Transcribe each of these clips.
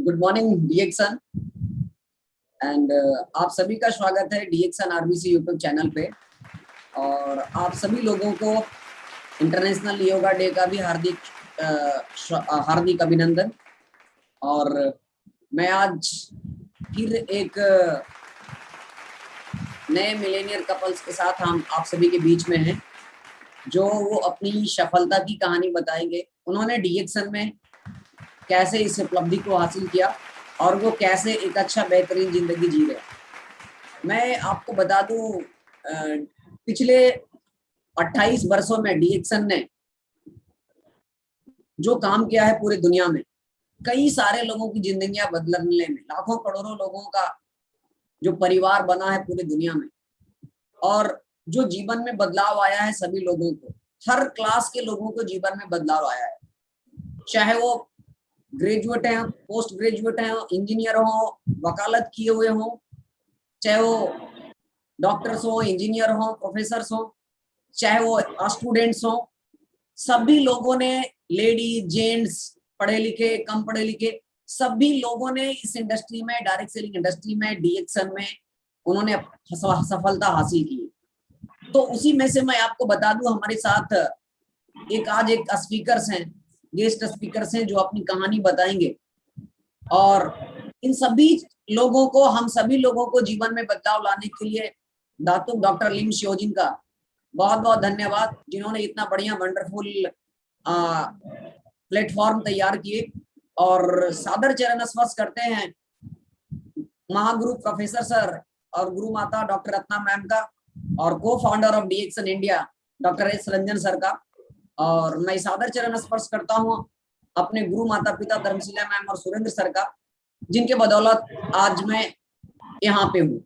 Good morning डीएक्सन and आप सभी का स्वागत है डीएक्सन आरबीसी यूट्यूब चैनल पे। और आप सभी लोगों को इंटरनेशनल योगा डे का भी हार्दिक अभिनंदन। और मैं आज फिर एक नए मिलेनियर कपल्स के साथ हम आप सभी के बीच में हैं, जो वो अपनी सफलता की कहानी बताएंगे। उन्होंने डीएक्सन में कैसे इस उपलब्धि को हासिल किया और वो कैसे एक अच्छा बेहतरीन जिंदगी जी रहे। मैं आपको बता दूं, पिछले 28 वर्षों में डीएक्सन ने जो काम किया है पूरी दुनिया में, कई सारे लोगों की जिंदगियां बदलने में, लाखों करोड़ों लोगों का जो परिवार बना है पूरी दुनिया में, और जो जीवन में बदलाव आया है सभी लोगों को, हर क्लास के लोगों को जीवन में बदलाव आया है। चाहे वो ग्रेजुएट हैं, पोस्ट ग्रेजुएट हैं, इंजीनियर हो, वकालत किए हुए हो, चाहे वो डॉक्टर्स हो, इंजीनियर हो, प्रोफेसर्स हो, चाहे वो स्टूडेंट्स हो, सभी लोगों ने, लेडी जेंट्स, पढ़े लिखे कम पढ़े लिखे, सभी लोगों ने इस इंडस्ट्री में, डायरेक्ट सेलिंग इंडस्ट्री में, डीएक्सन में उन्होंने सफलता हासिल की। तो उसी में से मैं आपको बता दूं, हमारे साथ आज एक स्पीकर्स हैं, गेस्ट स्पीकर्स हैं, जो अपनी कहानी बताएंगे। और इन सभी लोगों को, हम सभी लोगों को जीवन में बदलाव लाने के लिए डॉक्टर लिम शियोजिन का बहुत बहुत धन्यवाद, जिन्होंने इतना बढ़िया वंडरफुल प्लेटफॉर्म तैयार किए। और सादर चरण स्पर्श करते हैं महागुरु प्रोफेसर सर और गुरु माता डॉक्टर रत्ना मैम का, और को founder of DXN India doctor S Ranjan sir का। और मैं सादर चरण स्पर्श करता हूँ अपने गुरु माता पिता धर्मशिला मैम और सुरेंद्र सर का, जिनके बदौलत आज मैं यहाँ पे हूँ।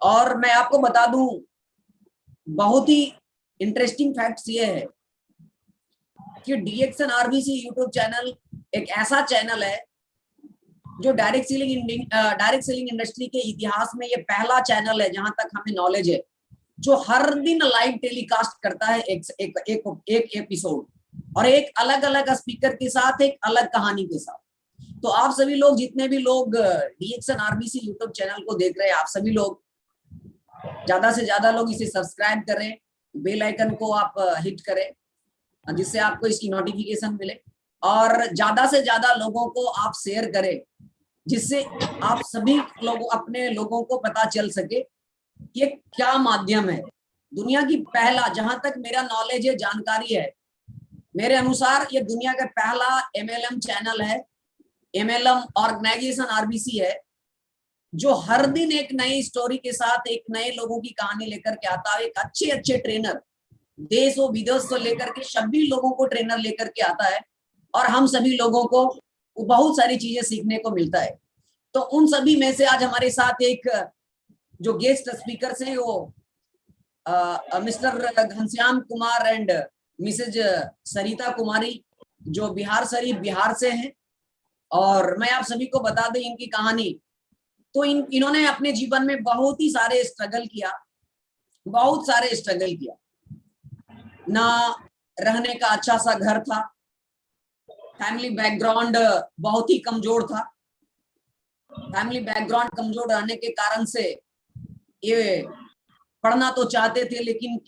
और मैं आपको बता दूं, बहुत ही इंटरेस्टिंग फैक्ट्स ये है कि डीएक्सन आरबीसी यूट्यूब चैनल एक ऐसा चैनल है जो डायरेक्ट सेलिंग इंडस्ट्री के इतिहास में ये पहला चैनल है, जहां तक हमें नॉलेज है, जो हर दिन लाइव टेलीकास्ट करता है एक एपिसोड, और एक अलग अलग स्पीकर के साथ, एक अलग कहानी के साथ। तो आप सभी लोग, जितने भी लोग डीएक्सन आरबीसी यूट्यूब चैनल को देख रहे हैं, आप सभी लोग ज्यादा से ज्यादा लोग इसे सब्सक्राइब करें, बेल आइकन को आप हिट करें, जिससे आपको इसकी नोटिफिकेशन मिले, और ज्यादा से ज्यादा लोगों को आप शेयर करें, जिससे आप सभी लोगों, अपने लोगों को पता चल सके ये क्या माध्यम है। दुनिया की पहला, जहां तक मेरा नॉलेज है, जानकारी है, मेरे अनुसार ये दुनिया का पहला एमएलएम चैनल है, एमएलएम ऑर्गेनाइजेशन आरबीसी है, जो हर दिन एक नई स्टोरी के साथ, एक नए लोगों की कहानी लेकर के आता है। एक अच्छे अच्छे ट्रेनर, देश और विदेश से लेकर के सभी लोगों को ट्रेनर लेकर के आता है, और हम सभी लोगों को बहुत सारी चीजें सीखने को मिलता है। तो उन सभी में से आज हमारे साथ एक जो गेस्ट स्पीकर हैं, वो Mr Ghanshyam Kumar and Mrs Sarita Kumari, जो बिहार शरीफ बिहार से हैं। और मैं आप सभी को बता दें इनकी कहानी। तो इन्होंने अपने जीवन में बहुत ही सारे स्ट्रगल किया, बहुत सारे स्ट्रगल किया। ना रहने का अच्छा सा घर था, फैमिली बैकग्राउंड बहुत ही कमजोर था। फैमिली बैकग्राउंड कमजोर रहने के कारण से ये पढ़ना तो चाहते थे, लेकिन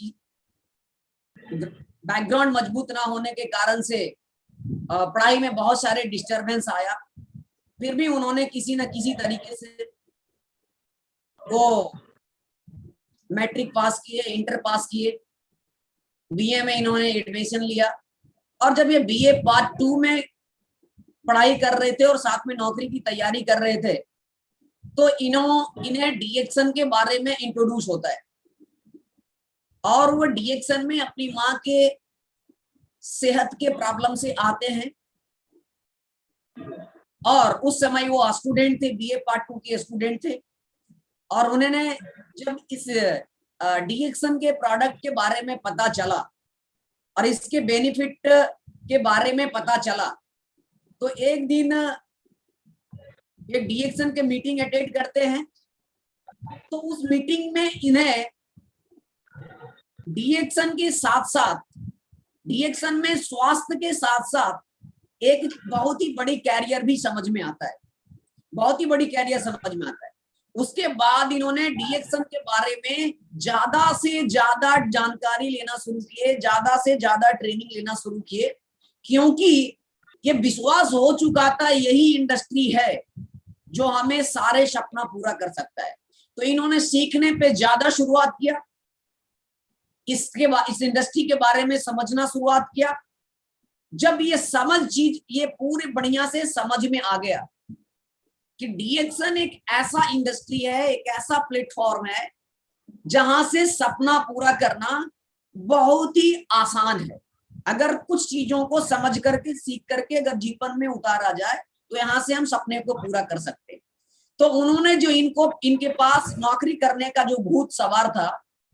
बैकग्राउंड मजबूत ना होने के कारण से पढ़ाई में बहुत सारे डिस्टरबेंस आया। फिर भी उन्होंने किसी न किसी तरीके से वो मैट्रिक पास किए, इंटर पास किए, बीए में इन्होंने एडमिशन लिया। और जब ये बीए पार्ट 2 में पढ़ाई कर रहे थे और साथ में नौकरी की तैयारी कर रहे थे, तो इन्हें डीएक्सन के बारे में इंट्रोड्यूस होता है। और वो डीएक्सन में अपनी माँ के सेहत के प्रॉब्लम से आते हैं, और उस समय वो स्टूडेंट थे, बीए पार्ट 2 के स्टूडेंट थे। और उन्होंने जब इस डीएक्सन के प्रोडक्ट के बारे में पता चला और इसके बेनिफिट के बारे में पता चला, तो एक दिन ये डीएक्सन के मीटिंग अटेंड करते हैं। तो उस मीटिंग में इन्हें डीएक्सन के साथ साथ, डीएक्सन में स्वास्थ्य के साथ साथ एक बहुत ही बड़ी कैरियर भी समझ में आता है। बहुत ही बड़ी कैरियर समझ में आता है। उसके बाद इन्होंने डीएक्सन के बारे में ज्यादा से ज्यादा जानकारी लेना शुरू किए, ज्यादा से ज्यादा ट्रेनिंग लेना शुरू किए, क्योंकि ये विश्वास हो चुका था यही इंडस्ट्री है जो हमें सारे सपना पूरा कर सकता है। तो इन्होंने सीखने पे ज्यादा शुरुआत किया, इसके बाद इस इंडस्ट्री के बारे में समझना शुरुआत किया। जब ये चीज ये पूरी बढ़िया से समझ में आ गया कि डीएक्सन एक ऐसा इंडस्ट्री है, एक ऐसा प्लेटफॉर्म है जहां से सपना पूरा करना बहुत ही आसान है। अगर कुछ चीजों को समझ करके सीख करके अगर जीवन में उतारा जाए तो यहाँ से हम सपने को पूरा कर सकते हैं। तो उन्होंने जो इनके पास नौकरी करने का जो भूत सवार था,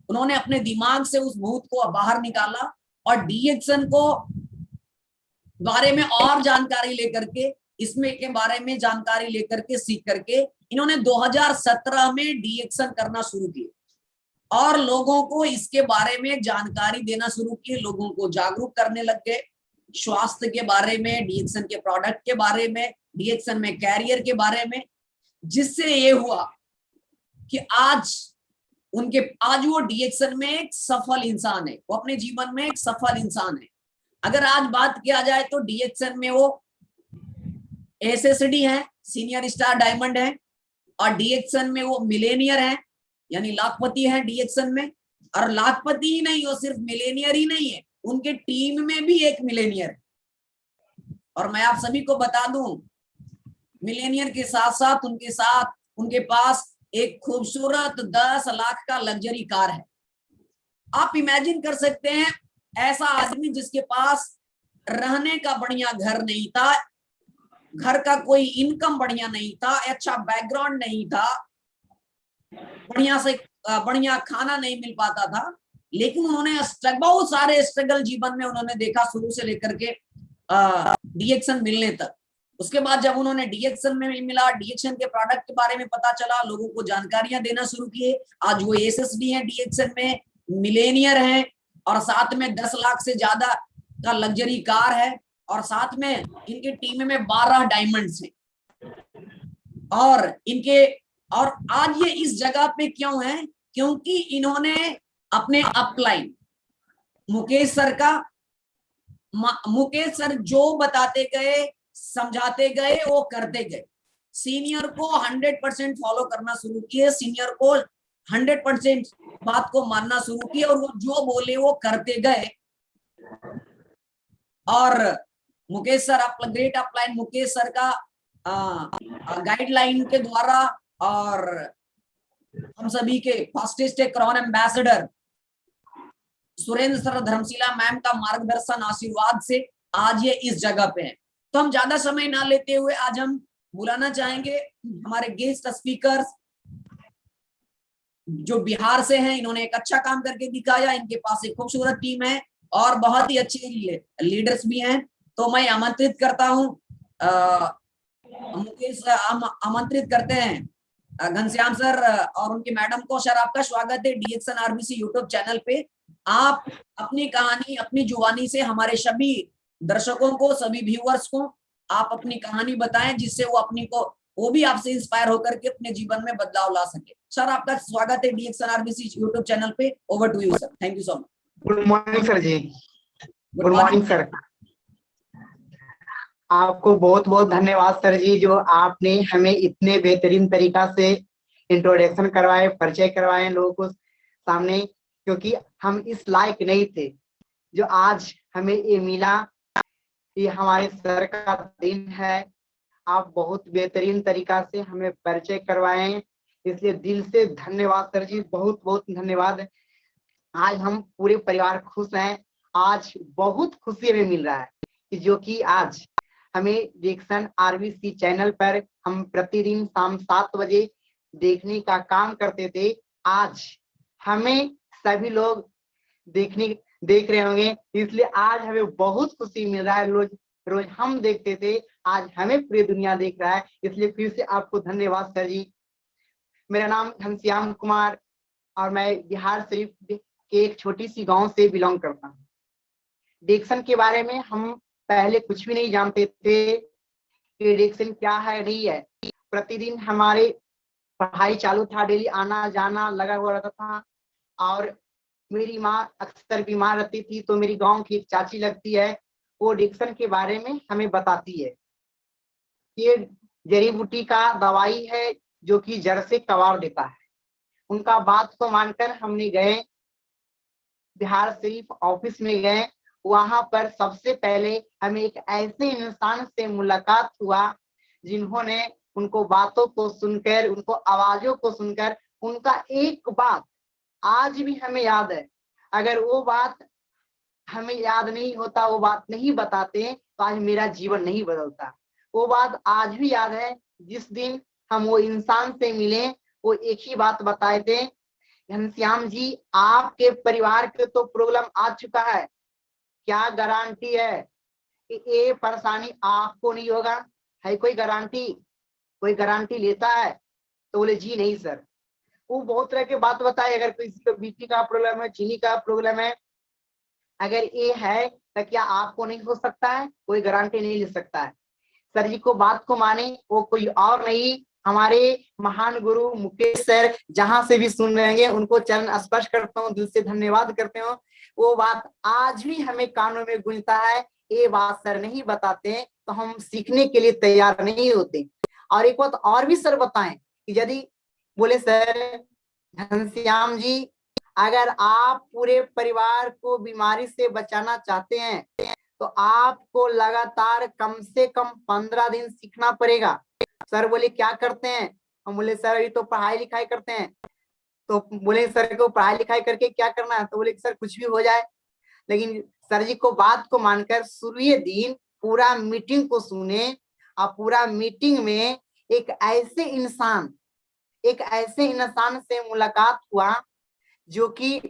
उन्होंने अपने दिमाग से उस भूत को बाहर निकाला और डीएक्सन को बारे में और जानकारी लेकर के, इसमें के बारे में जानकारी लेकर के सीख करके इन्होंने 2017 में डीएक्सन करना शुरू किया और लोगों को इसके बारे में जानकारी देना शुरू किए, लोगों को जागरूक करने लग गए, स्वास्थ्य के बारे में, डीएक्सन के प्रोडक्ट के बारे में, डीएक्सन में कैरियर के बारे में, जिससे ये हुआ कि आज वो डीएक्सन में एक सफल इंसान है, वो अपने जीवन में एक सफल इंसान है। अगर आज बात किया जाए तो डीएक्सन में वो एसएसडी है, सीनियर स्टार डायमंड है, और डीएक्सन में वो मिलेनियर है, यानी लाखपति है डीएक्सन में। और लाखपति ही नहीं, वो सिर्फ मिलेनियर ही नहीं है, उनके टीम में भी एक मिलेनियर है। और मैं आप सभी को बता दूं, मिलेनियर के साथ उनके पास एक खूबसूरत 10 लाख का लग्जरी कार है। आप इमेजिन कर सकते हैं, ऐसा आदमी जिसके पास रहने का बढ़िया घर नहीं था, घर का कोई इनकम बढ़िया नहीं था, अच्छा बैकग्राउंड नहीं था, बढ़िया खाना नहीं मिल पाता था, लेकिन उन्होंने बहुत सारे स्ट्रगल जीवन में उन्होंने देखा, शुरू से लेकर के डीएक्सन मिलने तक। उसके बाद जब उन्होंने डीएक्सन में मिला, डीएक्सन के प्रोडक्ट के बारे में पता चला, लोगों को जानकारियां देना शुरू किए। आज वो एसएसडी है डीएक्सन में, मिलेनियर है, और साथ में 10 लाख से ज्यादा का लग्जरी कार है, और साथ में इनके टीम में 12 डायमंड्स हैं। और आज ये इस जगह पे क्यों है? क्योंकि इन्होंने अपने अपलाइन मुकेश सर जो बताते गए, समझाते गए, वो करते गए। सीनियर को 100% फॉलो करना शुरू किए, सीनियर को 100% बात को मानना शुरू किए, और वो जो बोले वो करते गए। और Mukesh sir, great upline Mukesh sir का गाइडलाइन के द्वारा और हम सभी के fastest crown ambassador Surendra sir, Dharmashila ma'am का मार्गदर्शन, आशीर्वाद से आज ये इस जगह पे है। तो हम ज्यादा समय ना लेते हुए आज हम बुलाना चाहेंगे हमारे गेस्ट स्पीकर्स जो बिहार से हैं। इन्होंने एक अच्छा काम करके दिखाया, इनके पास एक खूबसूरत टीम है और बहुत ही अच्छे लीडर्स भी हैं। तो मैं आमंत्रित करता हूं, मुकेश आमंत्रित करते हैं घनश्याम सर और उनकी मैडम को। सर, आपका स्वागत है डीएक्सन आरबीसी यूट्यूब चैनल पे। आप अपनी कहानी, अपनी जुबानी से हमारे सभी दर्शकों को, सभी व्यूअर्स को आप अपनी कहानी बताएं, जिससे वो भी आपसे इंस्पायर होकर के अपने जीवन में बदलाव ला सके। सर, आपका स्वागत है डीएक्सन आरबीसी यूट्यूब चैनल पे। Over to you sir. Thank you so much. Good morning sir ji. Good morning sir. आपको बहुत बहुत धन्यवाद सर जी, जो आपने हमें इतने बेहतरीन तरीका से इंट्रोडक्शन करवाए, परिचय करवाए लोगों को सामने, क्योंकि हम इस लायक नहीं थे। जो आज हमें ये मिला, ये हमारे सर का दिन है। आप बहुत बेहतरीन तरीका से हमें परिचय करवाए, इसलिए दिल से धन्यवाद सर जी, बहुत बहुत धन्यवाद। आज हम पूरे परिवार खुश हैं। आज बहुत खुशी हमें मिल रहा है कि जो कि आज हमें डीएक्सन आरबीसी चैनल पर हम प्रतिदिन शाम 7 बजे देखने का काम करते थे, आज हमें सभी लोग देख रहे होंगे, इसलिए आज हमें बहुत खुशी मिल रहा है। रोज हम देखते थे, आज हमें पूरी दुनिया देख रहा है, इसलिए फिर से आपको धन्यवाद सर जी। मेरा नाम घनश्याम कुमार और मैं बिहार शरीफ के एक छोटी सी गांव से बिलोंग करता हूँ। डीएक्सन के बारे में हम पहले कुछ भी नहीं जानते थे कि डीएक्सन क्या है, नहीं है। प्रतिदिन हमारे पढ़ाई चालू था, डेली आना जाना लगा हुआ रहता था। और मेरी माँ अक्सर बीमार रहती थी, तो मेरी गांव की एक चाची लगती है, वो एडिक्शन के बारे में हमें बताती है। ये जड़ी बूटी का दवाई है जो कि जड़ से कबाड़ देता है। उनका बात को मानकर हमने गए, बिहार शरीफ ऑफिस में गए। वहां पर सबसे पहले हमें एक ऐसे इंसान से मुलाकात हुआ जिन्होंने उनको बातों को सुनकर, उनको आवाजों को सुनकर, उनका एक बात आज भी हमें याद है। अगर वो बात हमें याद नहीं होता, वो बात नहीं बताते, तो आज मेरा जीवन नहीं बदलता। वो बात आज भी याद है। जिस दिन हम वो इंसान से मिले, वो एक ही बात बताए थे, घनश्याम जी आपके परिवार के तो प्रॉब्लम आ चुका है, क्या गारंटी है कि ये परेशानी आपको नहीं होगा? है कोई गारंटी? कोई गारंटी लेता है? तो बोले जी नहीं सर। वो बहुत तरह के बात बताए, अगर किसी को बीपी का प्रॉब्लम है, चीनी का प्रॉब्लम है, अगर ये है तो क्या आपको नहीं हो सकता है? कोई गारंटी नहीं ले सकता है। सर जी को बात को माने, वो कोई और नहीं, हमारे महान गुरु मुकेश सर, जहां से भी सुन रहे हैं उनको चरण स्पर्श करता हूँ, दिल से धन्यवाद करते हो। वो बात आज भी हमें कानों में गूंजता है, ये बात सर नहीं बताते तो हम सीखने के लिए तैयार नहीं होते। और एक बात और भी सर बताएं कि यदि बोले सर घनश्याम जी, अगर आप पूरे परिवार को बीमारी से बचाना चाहते हैं तो आपको लगातार कम से कम 15 दिन सीखना पड़ेगा। सर बोले क्या करते हैं? हम बोले सर अभी तो पढ़ाई लिखाई करते हैं। तो बोले सर को पढ़ाई लिखाई करके क्या करना है? तो बोले सर कुछ भी हो जाए। लेकिन सर जी को बात को मानकर शुरू दिन पूरा मीटिंग को सुने, और पूरा मीटिंग में एक ऐसे इंसान से मुलाकात हुआ जो कि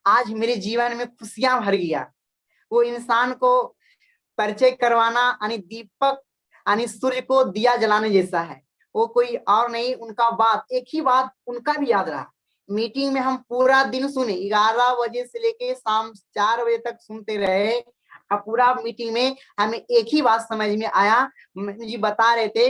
आज मेरे जीवन में खुशियां भर गया। वो इंसान को परिचय करवाना यानी दीपक यानी सूर्य को दिया जलाने जैसा है। वो कोई और नहीं, उनका बात, एक ही बात उनका भी याद रहा। मीटिंग में हम पूरा दिन सुने, 11 बजे से लेके शाम 4 बजे तक सुनते रहे। और पूरा मीटिंग में हमें एक ही बात समझ में आया, जी बता रहे थे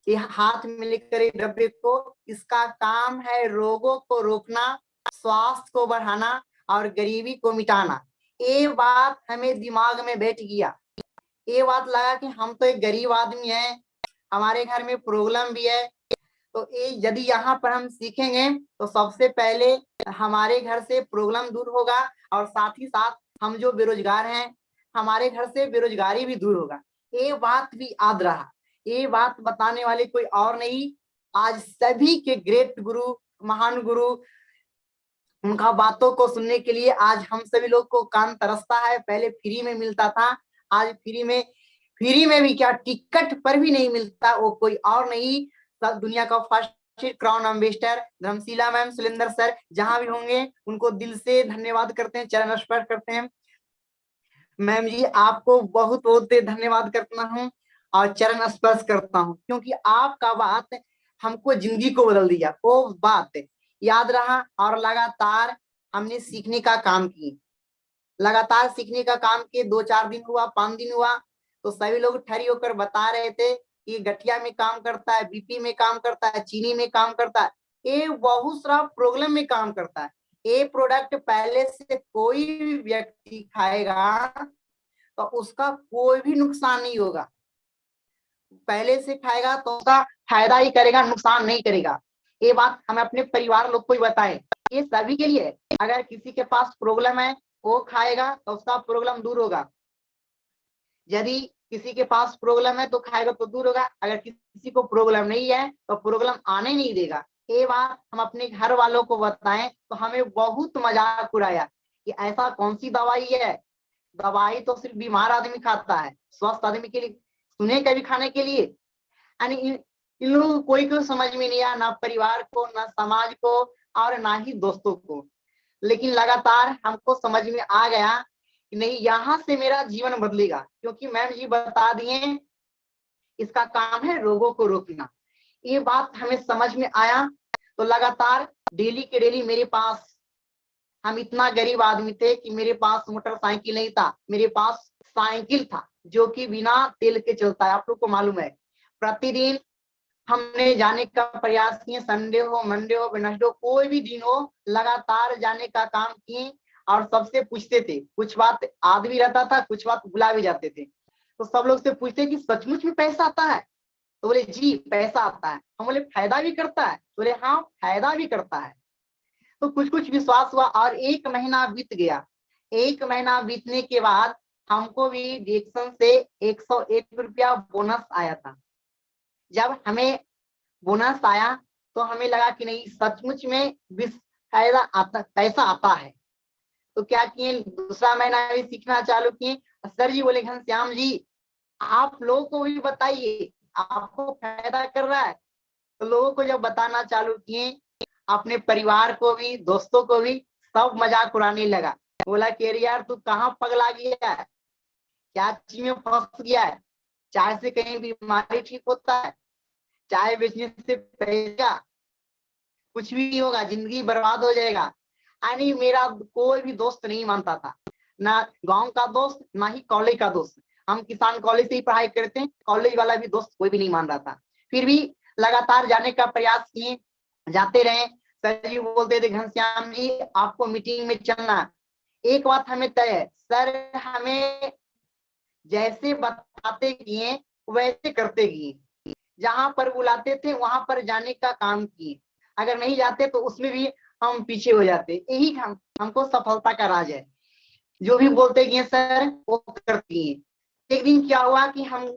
कि हाथ में लेकर डब्बे को, इसका काम है रोगों को रोकना, स्वास्थ्य को बढ़ाना और गरीबी को मिटाना। ये बात हमें दिमाग में बैठ गया। ये बात लगा कि हम तो एक गरीब आदमी हैं, हमारे घर में प्रॉब्लम भी है। तो ये यदि यहाँ पर हम सीखेंगे तो सबसे पहले हमारे घर से प्रॉब्लम दूर होगा, और साथ ही साथ हम जो बेरोजगार हैं, हमारे घर से बेरोजगारी भी दूर होगा। ये बात भी याद रहा। ये बात बताने वाले कोई और नहीं, आज सभी के ग्रेट गुरु, महान गुरु, उनका बातों को सुनने के लिए आज हम सभी लोग को कान तरसता है। पहले फ्री में मिलता था, आज फ्री में भी क्या, टिकट पर भी नहीं मिलता। वो कोई और नहीं, दुनिया का first crown ambassador Dharmshila ma'am, Sulender sir, जहां भी होंगे उनको दिल से धन्यवाद करते हैं, चरण स्पर्श करते हैं। मैम जी आपको बहुत बहुत धन्यवाद करता हूँ और चरण स्पर्श करता हूँ, क्योंकि आपका बात हमको जिंदगी को बदल दिया। वो बात याद रहा और लगातार हमने सीखने का काम किए। लगातार सीखने का काम किए, 2-4 दिन हुआ, 5 दिन हुआ, तो सभी लोग ठरी होकर बता रहे थे कि गठिया में काम करता है, बीपी में काम करता है, चीनी में काम करता है, ये बहुत सारा प्रॉब्लम में काम करता है। ये प्रोडक्ट पहले से कोई भी व्यक्ति खाएगा तो उसका कोई भी नुकसान नहीं होगा। पहले से खाएगा तो उसका फायदा ही करेगा, नुकसान नहीं करेगा। ये बात हमें अपने परिवार लोग को ही बताएं। ये सभी के लिए, अगर किसी के पास प्रॉब्लम है वो खाएगा तो उसका प्रॉब्लम दूर होगा। यदि किसी के पास प्रॉब्लम है तो खाएगा तो दूर होगा, अगर किसी को प्रॉब्लम नहीं है तो प्रॉब्लम आने नहीं देगा। ये बात हम अपने घर वालों को बताएं तो हमें बहुत मजाक उड़ाया कि ऐसा कौन सी दवाई है, दवाई तो सिर्फ बीमार आदमी खाता है, स्वस्थ आदमी के लिए सुने कभी खाने के लिए। यानी इन लोगों को कोई समझ में नहीं आया, ना परिवार को, ना समाज को, और ना ही दोस्तों को। लेकिन लगातार हमको समझ में आ गया कि नहीं, यहाँ से मेरा जीवन बदलेगा, क्योंकि मैम जी बता दिए इसका काम है रोगों को रोकना। ये बात हमें समझ में आया, तो लगातार डेली के डेली मेरे पास, हम इतना गरीब आदमी थे कि मेरे पास मोटरसाइकिल नहीं था, मेरे पास साइकिल था जो कि बिना तेल के चलता है। आप लोग को मालूम है, प्रतिदिन हमने जाने का प्रयास किए, संडे हो, मंडे हो, वेडनेसडे हो, कोई भी दिन हो, लगातार जाने का काम किए और सबसे पूछते थे। कुछ बात याद भी रहता था, कुछ बात भुला भी जाते थे। तो सब लोग से पूछते कि सचमुच में पैसा आता है? तो बोले जी पैसा आता है। हम बोले फायदा भी करता है? बोले हाँ फायदा भी करता है। तो कुछ कुछ विश्वास हुआ और 1 महीना बीत गया। 1 महीना बीतने के बाद हमको भी डिएक्शन से 101 रुपया बोनस आया था। जब हमें बोनस आया तो हमें लगा कि नहीं सचमुच में फायदा आता, पैसा आता है। तो क्या किए, दूसरा महीना भी सीखना चालू किए। सर जी बोले घनश्याम जी आप लोगों को भी बताइए, आपको फायदा कर रहा है। तो लोगों को जब बताना चालू किए, अपने परिवार को भी, दोस्तों को भी, सब मजाक उड़ाने लगा। बोला कि अरे यार तू कहाँ पगला गया है, क्या चीज में फंस गया है? चाय से कहीं बीमारी ठीक होता है? चाय बेचने से पैसा कुछ भी नहीं होगा, जिंदगी बर्बाद हो जाएगा। यानी मेरा कोई भी दोस्त नहीं मानता था, ना गांव का दोस्त ना ही कॉलेज का दोस्त। हम किसान कॉलेज से ही पढ़ाई करते हैं, कॉलेज वाला भी दोस्त कोई भी नहीं मान रहा था। फिर भी लगातार जाने का प्रयास किए, जाते रहे। सर जी बोलते थे घनश्याम जी आपको मीटिंग में चलना। एक बात हमें तय है, सर हमें जैसे बताते किए वैसे करते किए। जहां पर बुलाते थे वहां पर जाने का काम किए, अगर नहीं जाते तो उसमें भी हम पीछे हो जाते। यही हमको सफलता का राज है। जो भी बोलते गए सर वो करती है। एक दिन क्या हुआ कि हम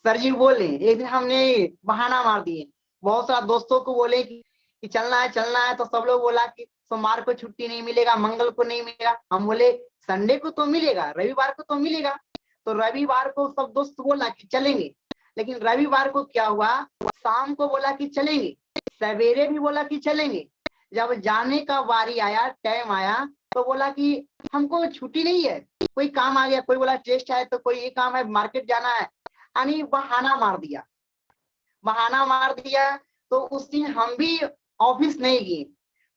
सर जी बोले, एक दिन हमने बहाना मार दिए, बहुत सारा दोस्तों को बोले कि चलना है। तो सब लोग बोला कि सोमवार को छुट्टी नहीं मिलेगा, मंगल को नहीं मिलेगा। हम बोले संडे को तो मिलेगा, रविवार को तो मिलेगा। तो रविवार को सब दोस्त बोला कि चलेंगे, लेकिन रविवार को क्या हुआ, शाम को बोला कि चलेंगे, सवेरे भी बोला कि चलेंगे। जब जाने का बारी आया, टाइम आया, तो बोला कि हमको छुट्टी नहीं है, कोई काम आ गया। कोई बोला टेस्ट है, तो कोई ये काम है, मार्केट जाना है। यानी बहाना मार दिया, बहाना मार दिया। तो उस दिन हम भी ऑफिस नहीं गए।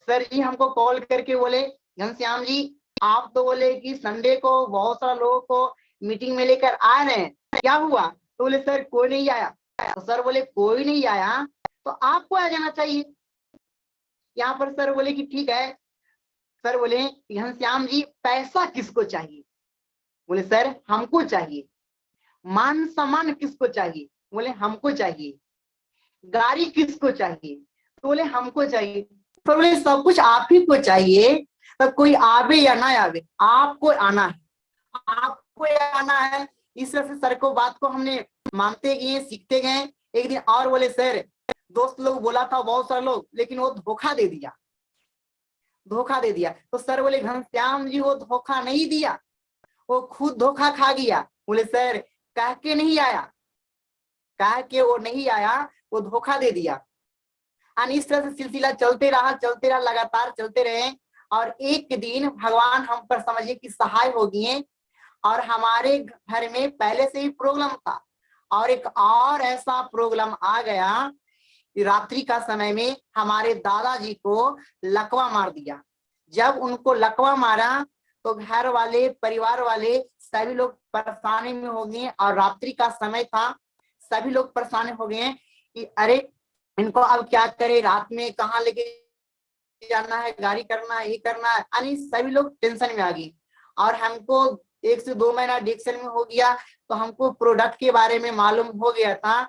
सर जी हमको कॉल करके बोले घनश्याम जी आप तो बोले कि संडे को बहुत सारा लोगों को मीटिंग में लेकर आ रहे हैं, क्या हुआ? तो बोले सर कोई नहीं आया। तो सर बोले कोई नहीं आया तो आपको आ जाना चाहिए। यहाँ पर सर बोले कि ठीक है। सर बोले घनश्याम जी पैसा किसको चाहिए? बोले सर हमको चाहिए। मान सम्मान किसको चाहिए? बोले हमको चाहिए। गाड़ी किसको चाहिए? तो बोले हमको चाहिए। तो बोले सब कुछ आप ही को चाहिए, तो कोई आवे या ना आवे आपको आना है, आपको आना है। इस तरह से सर को बात को हमने मानते गए, सीखते गए। एक दिन और बोले सर दोस्त लोग बोला था बहुत सारे लोग, लेकिन वो धोखा दे दिया, धोखा दे दिया। तो सर बोले घनश्याम जी वो धोखा नहीं दिया, वो खुद धोखा खा गया। बोले सर कह के नहीं आया, कह के वो नहीं आया, वो धोखा दे दिया। और इस तरह से सिलसिला चलते रहा, लगातार चलते रहे। और एक दिन भगवान हम पर समझिए कि सहाय हो गए। और हमारे घर में पहले से ही प्रोग्राम था, और एक और ऐसा प्रोग्राम आ गया, रात्रि का समय में हमारे दादाजी को लकवा मार दिया। जब उनको लकवा मारा तो घर वाले, परिवार वाले सभी लोग परेशानी में हो गए। और रात्रि का समय था, सभी लोग परेशान हो गए कि अरे इनको अब क्या करे, रात में कहाँ लेके जाना है, गाड़ी करना है, ये करना है। यानी सभी लोग टेंशन में आ गए। और हमको 1 से 2 महीना डिक्शन में हो गया, तो हमको प्रोडक्ट के बारे में मालूम हो गया था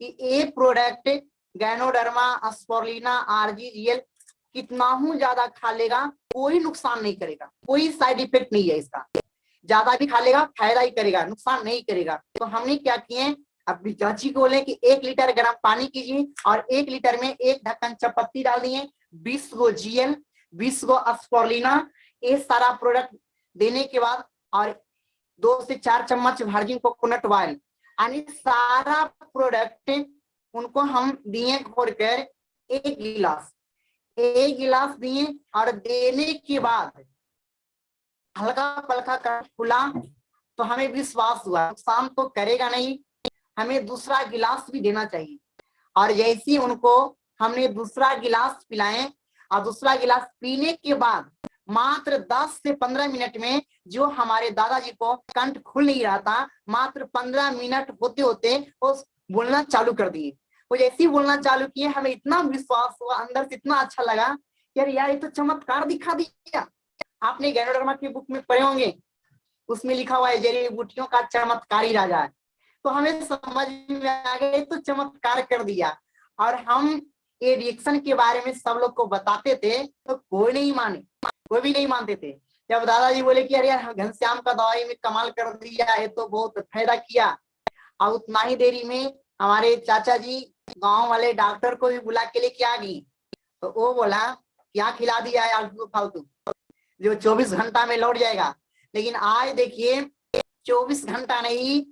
कि ये प्रोडक्ट गैनोडर्मा स्पोरुलिना आरजीजीएल कितना हूं ज्यादा खा लेगा कोई नुकसान नहीं करेगा, कोई साइड इफेक्ट नहीं है इसका। ज्यादा भी खा लेगा फायदा ही करेगा, नुकसान नहीं करेगा। तो हमने क्या किए, अब चाची को बोले कि 1 लीटर गर्म पानी कीजिए और 1 लीटर में 1 ढक्कन चपत्ती डाल दिए, 20 गो जीएल, 20 गो स्पोरुलिना, ये सारा प्रोडक्ट देने के बाद और 2 से 4 चम्मच वर्जिन कोकोनट ऑयल, यानी सारा प्रोडक्ट उनको हम दिए घोर कर 1 गिलास दिए। और देने के बाद हल्का पलका कर खुला तो हमें विश्वास हुआ नुकसान तो करेगा नहीं, हमें दूसरा गिलास भी देना चाहिए। और जैसे ही उनको हमने दूसरा गिलास पिलाए, और दूसरा गिलास पीने के बाद मात्र 10 से 15 मिनट में, जो हमारे दादाजी को कंठ खुल नहीं रहा था, मात्र 15 मिनट होते होते वो बोलना चालू कर दिए। वो जैसे ही बोलना चालू किए हमें इतना विश्वास हुआ, अंदर से इतना अच्छा लगा कि यार ये तो चमत्कार दिखा दिया। आपने गैनोडर्मा की बुक में पढ़े होंगे, उसमें लिखा हुआ है जड़ी बूटियों का चमत्कारी राजा है। तो हमें समझ में आ गया तो चमत्कार कर दिया। और हम ये रिएक्शन के बारे में सब लोग को बताते थे तो कोई नहीं माने, कोई भी नहीं मानते थे। जब दादाजी बोले कि अरे यार घनश्याम का दवाई में कमाल कर दिया, ये तो बहुत फायदा किया, और उतना ही देरी में हमारे चाचा जी गांव वाले डॉक्टर को भी बुला के लेके आ गई। तो वो बोला क्या खिला दिया है आलतू फालतू, जो 24 घंटा में लौट जाएगा। लेकिन आज देखिए 24 घंटा नहीं,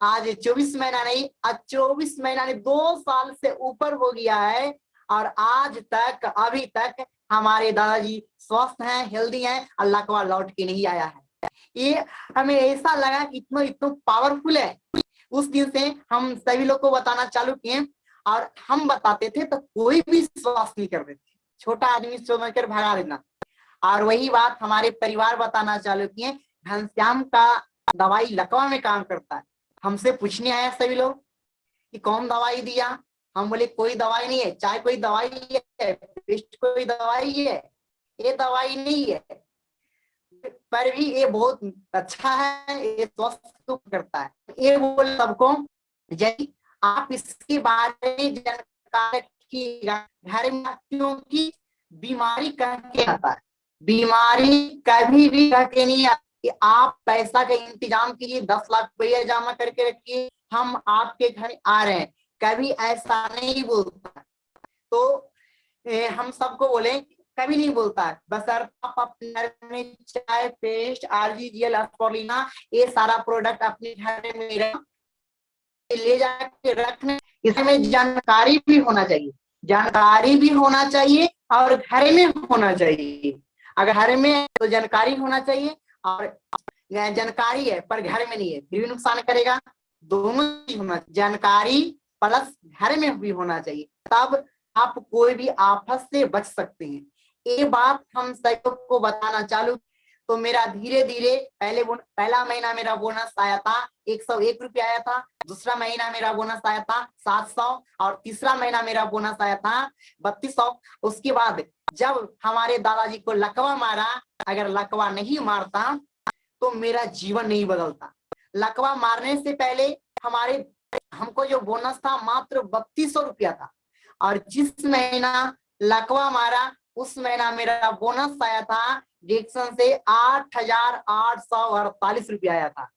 आज 24 महीना नहीं, आज 24 महीना नहीं 2 साल से ऊपर हो गया है, और आज तक अभी तक हमारे दादाजी स्वस्थ हैं, हेल्दी हैं, अल्लाह का लौट के नहीं आया है। ये हमें ऐसा लगा कि इतना इतना पावरफुल है। उस दिन से हम सभी लोग को बताना चालू किए, और हम बताते थे तो कोई भी विश्वास नहीं कर रहे थे, छोटा आदमी समझकर भगा देना। और वही बात हमारे परिवार बताना चालू किए, घनश्याम का दवाई लकवा में काम करता है। हमसे पूछने आया सभी लोग कि कौन दवाई दिया, हम बोले कोई दवाई नहीं है, चाहे कोई दवाई है, पेस्ट कोई दवाई है, ये दवाई नहीं है, पर भी ये बहुत अच्छा है, ये स्वस्थ करता है। ये बोल सबको, यदि आप इसके बारे में जानकारी रखिएगा घर में, क्योंकि बीमारी कह के आता है, बीमारी कभी भी कह के नहीं आती कि आप पैसा का इंतजाम कीजिए, 10 लाख रुपया जमा करके रखिए, हम आपके घर आ रहे हैं, कभी ऐसा नहीं बोलता। तो हम सबको बोले कभी नहीं बोलता है, बस आप अपने घर में चाय, पेस्ट, आरजीजीएल, एस्पोलिना, ये सारा प्रोडक्ट अपने घर में ले जाके रखने। इसमें जानकारी भी होना चाहिए, जानकारी भी होना चाहिए और घर में होना चाहिए। अगर घर में तो जानकारी होना चाहिए, और जानकारी है पर घर में नहीं है फिर भी नुकसान करेगा। दोनों चीज होना, जानकारी प्लस घर में भी होना चाहिए, तब आप कोई भी आफत से बच सकते हैं। ये बात हम सबको बताना चालू, तो मेरा धीरे धीरे पहला महीना मेरा बोनस आया था 101 रुपया आया था, दूसरा महीना मेरा बोनस आया था 700, और तीसरा महीना मेरा बोनस आया था 3200। उसके बाद जब हमारे दादाजी को लकवा मारा, अगर लकवा नहीं मारता तो मेरा जीवन नहीं बदलता। लकवा मारने से पहले हमको जो बोनस था मात्र 3200 रुपया था, और जिस महीना लकवा मारा उस महीना मेरा बोनस आया था डिक्शन से 8,848 रुपया आया था।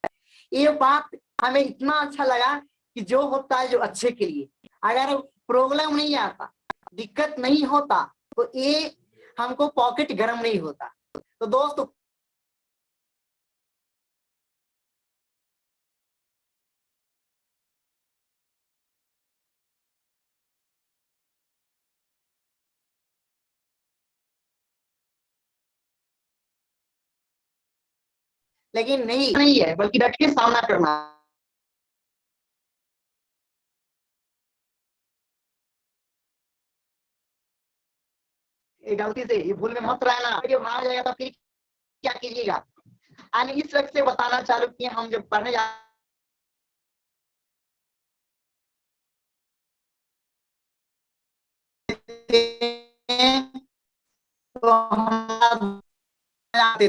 ये बात हमें इतना अच्छा लगा कि जो होता है जो अच्छे के लिए, अगर प्रॉब्लम नहीं आता, दिक्कत नहीं होता, तो ये हमको पॉकेट गर्म नहीं होता। तो दोस्तों लेकिन नहीं है, बल्कि डट के सामना करना। गलती से ये भूल में मत रहना, ये भाग जाएगा तो फिर क्या कीजिएगा। यानी इस तरह से बताना चालू किए, हम जब पढ़ने जा तो हम आप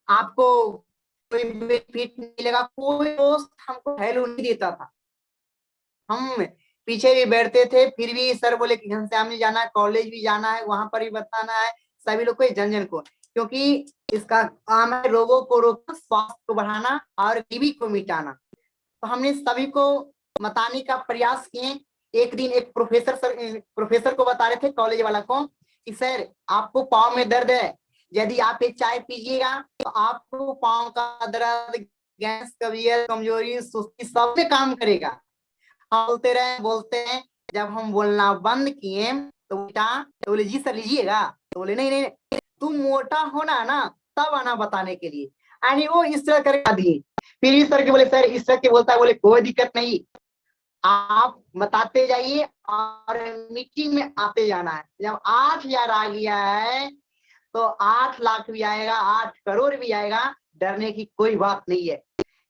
आपको कोई बेनिफिट मिलेगा, कोई दोस्त हमको वैल्यू नहीं देता था। हम पीछे भी बैठते थे, फिर भी सर बोले कि घनश्याम जी जाना है, कॉलेज भी जाना है, वहां पर भी बताना है सभी लोग को, जन जन को, क्योंकि इसका काम है रोगों को रोकना, स्वास्थ्य को बढ़ाना और गरीबी को मिटाना। तो हमने सभी को बताने का प्रयास किए। एक दिन एक प्रोफेसर को बता रहे थे, कॉलेज वाला को, कि सर आपको पाँव में दर्द है, यदि आप एक चाय पीजिएगा तो आपको पाँव का दर्द, गैस, कब्जियत, कमजोरी, सुस्ती सब में काम करेगा। बोलते हैं, जब हम बोलना बंद किए तो बेटा, तो बोले जी सर लीजिएगा, तो बोले नहीं नहीं तुम मोटा होना ना तब आना बताने के लिए। यानी वो इस तरह करके दिए। फिर इस तरह के बोले सर इस तरह के बोलता है, बोले कोई दिक्कत नहीं, आप बताते जाइए और मीटिंग में आते जाना है। जब 8,000 आ गया है तो 8 लाख भी आएगा, 8 करोड़ भी आएगा, डरने की कोई बात नहीं है।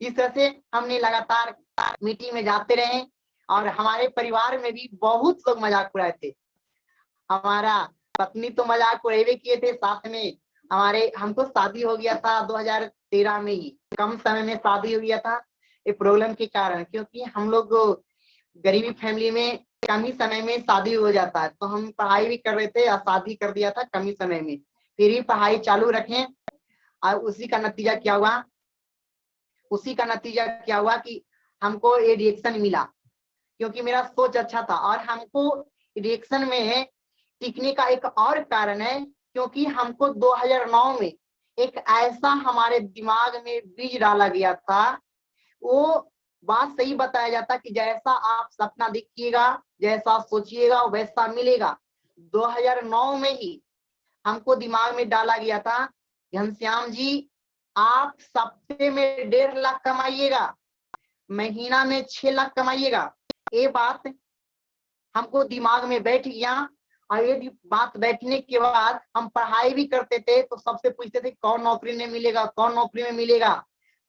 इस तरह से हमने लगातार मीटिंग में जाते रहे और हमारे परिवार में भी बहुत लोग मजाक उड़ाए थे। हमारा पत्नी तो मजाक उड़ावे किए थे, साथ में हमको शादी हो गया था 2013 में ही, कम समय में शादी हो गया था ये प्रॉब्लम के कारण, क्योंकि हम लोग गरीबी फैमिली में कम ही समय में शादी हो जाता है। तो हम पढ़ाई भी कर रहे थे और शादी कर दिया था कम ही समय में, फिर भी पढ़ाई चालू रखें और उसी का नतीजा क्या हुआ कि हमको ये रिएक्शन मिला, क्योंकि मेरा सोच अच्छा था। और हमको रिएक्शन में टिकने का एक और कारण है, क्योंकि हमको 2009 में एक ऐसा हमारे दिमाग में बीज डाला गया था, वो बात सही बताया जाता कि जैसा आप सपना देखिएगा, जैसा सोचिएगा वैसा मिलेगा। 2009 में ही हमको दिमाग में डाला गया था, घनश्याम जी आप सप्ताह में 1.5 लाख कमाइएगा, महीना में 6 लाख कमाइएगा। ये बात हमको दिमाग में बैठ गया। और ये बात बैठने के बाद हम पढ़ाई भी करते थे तो सबसे पूछते थे कौन नौकरी में मिलेगा, कौन नौकरी में मिलेगा,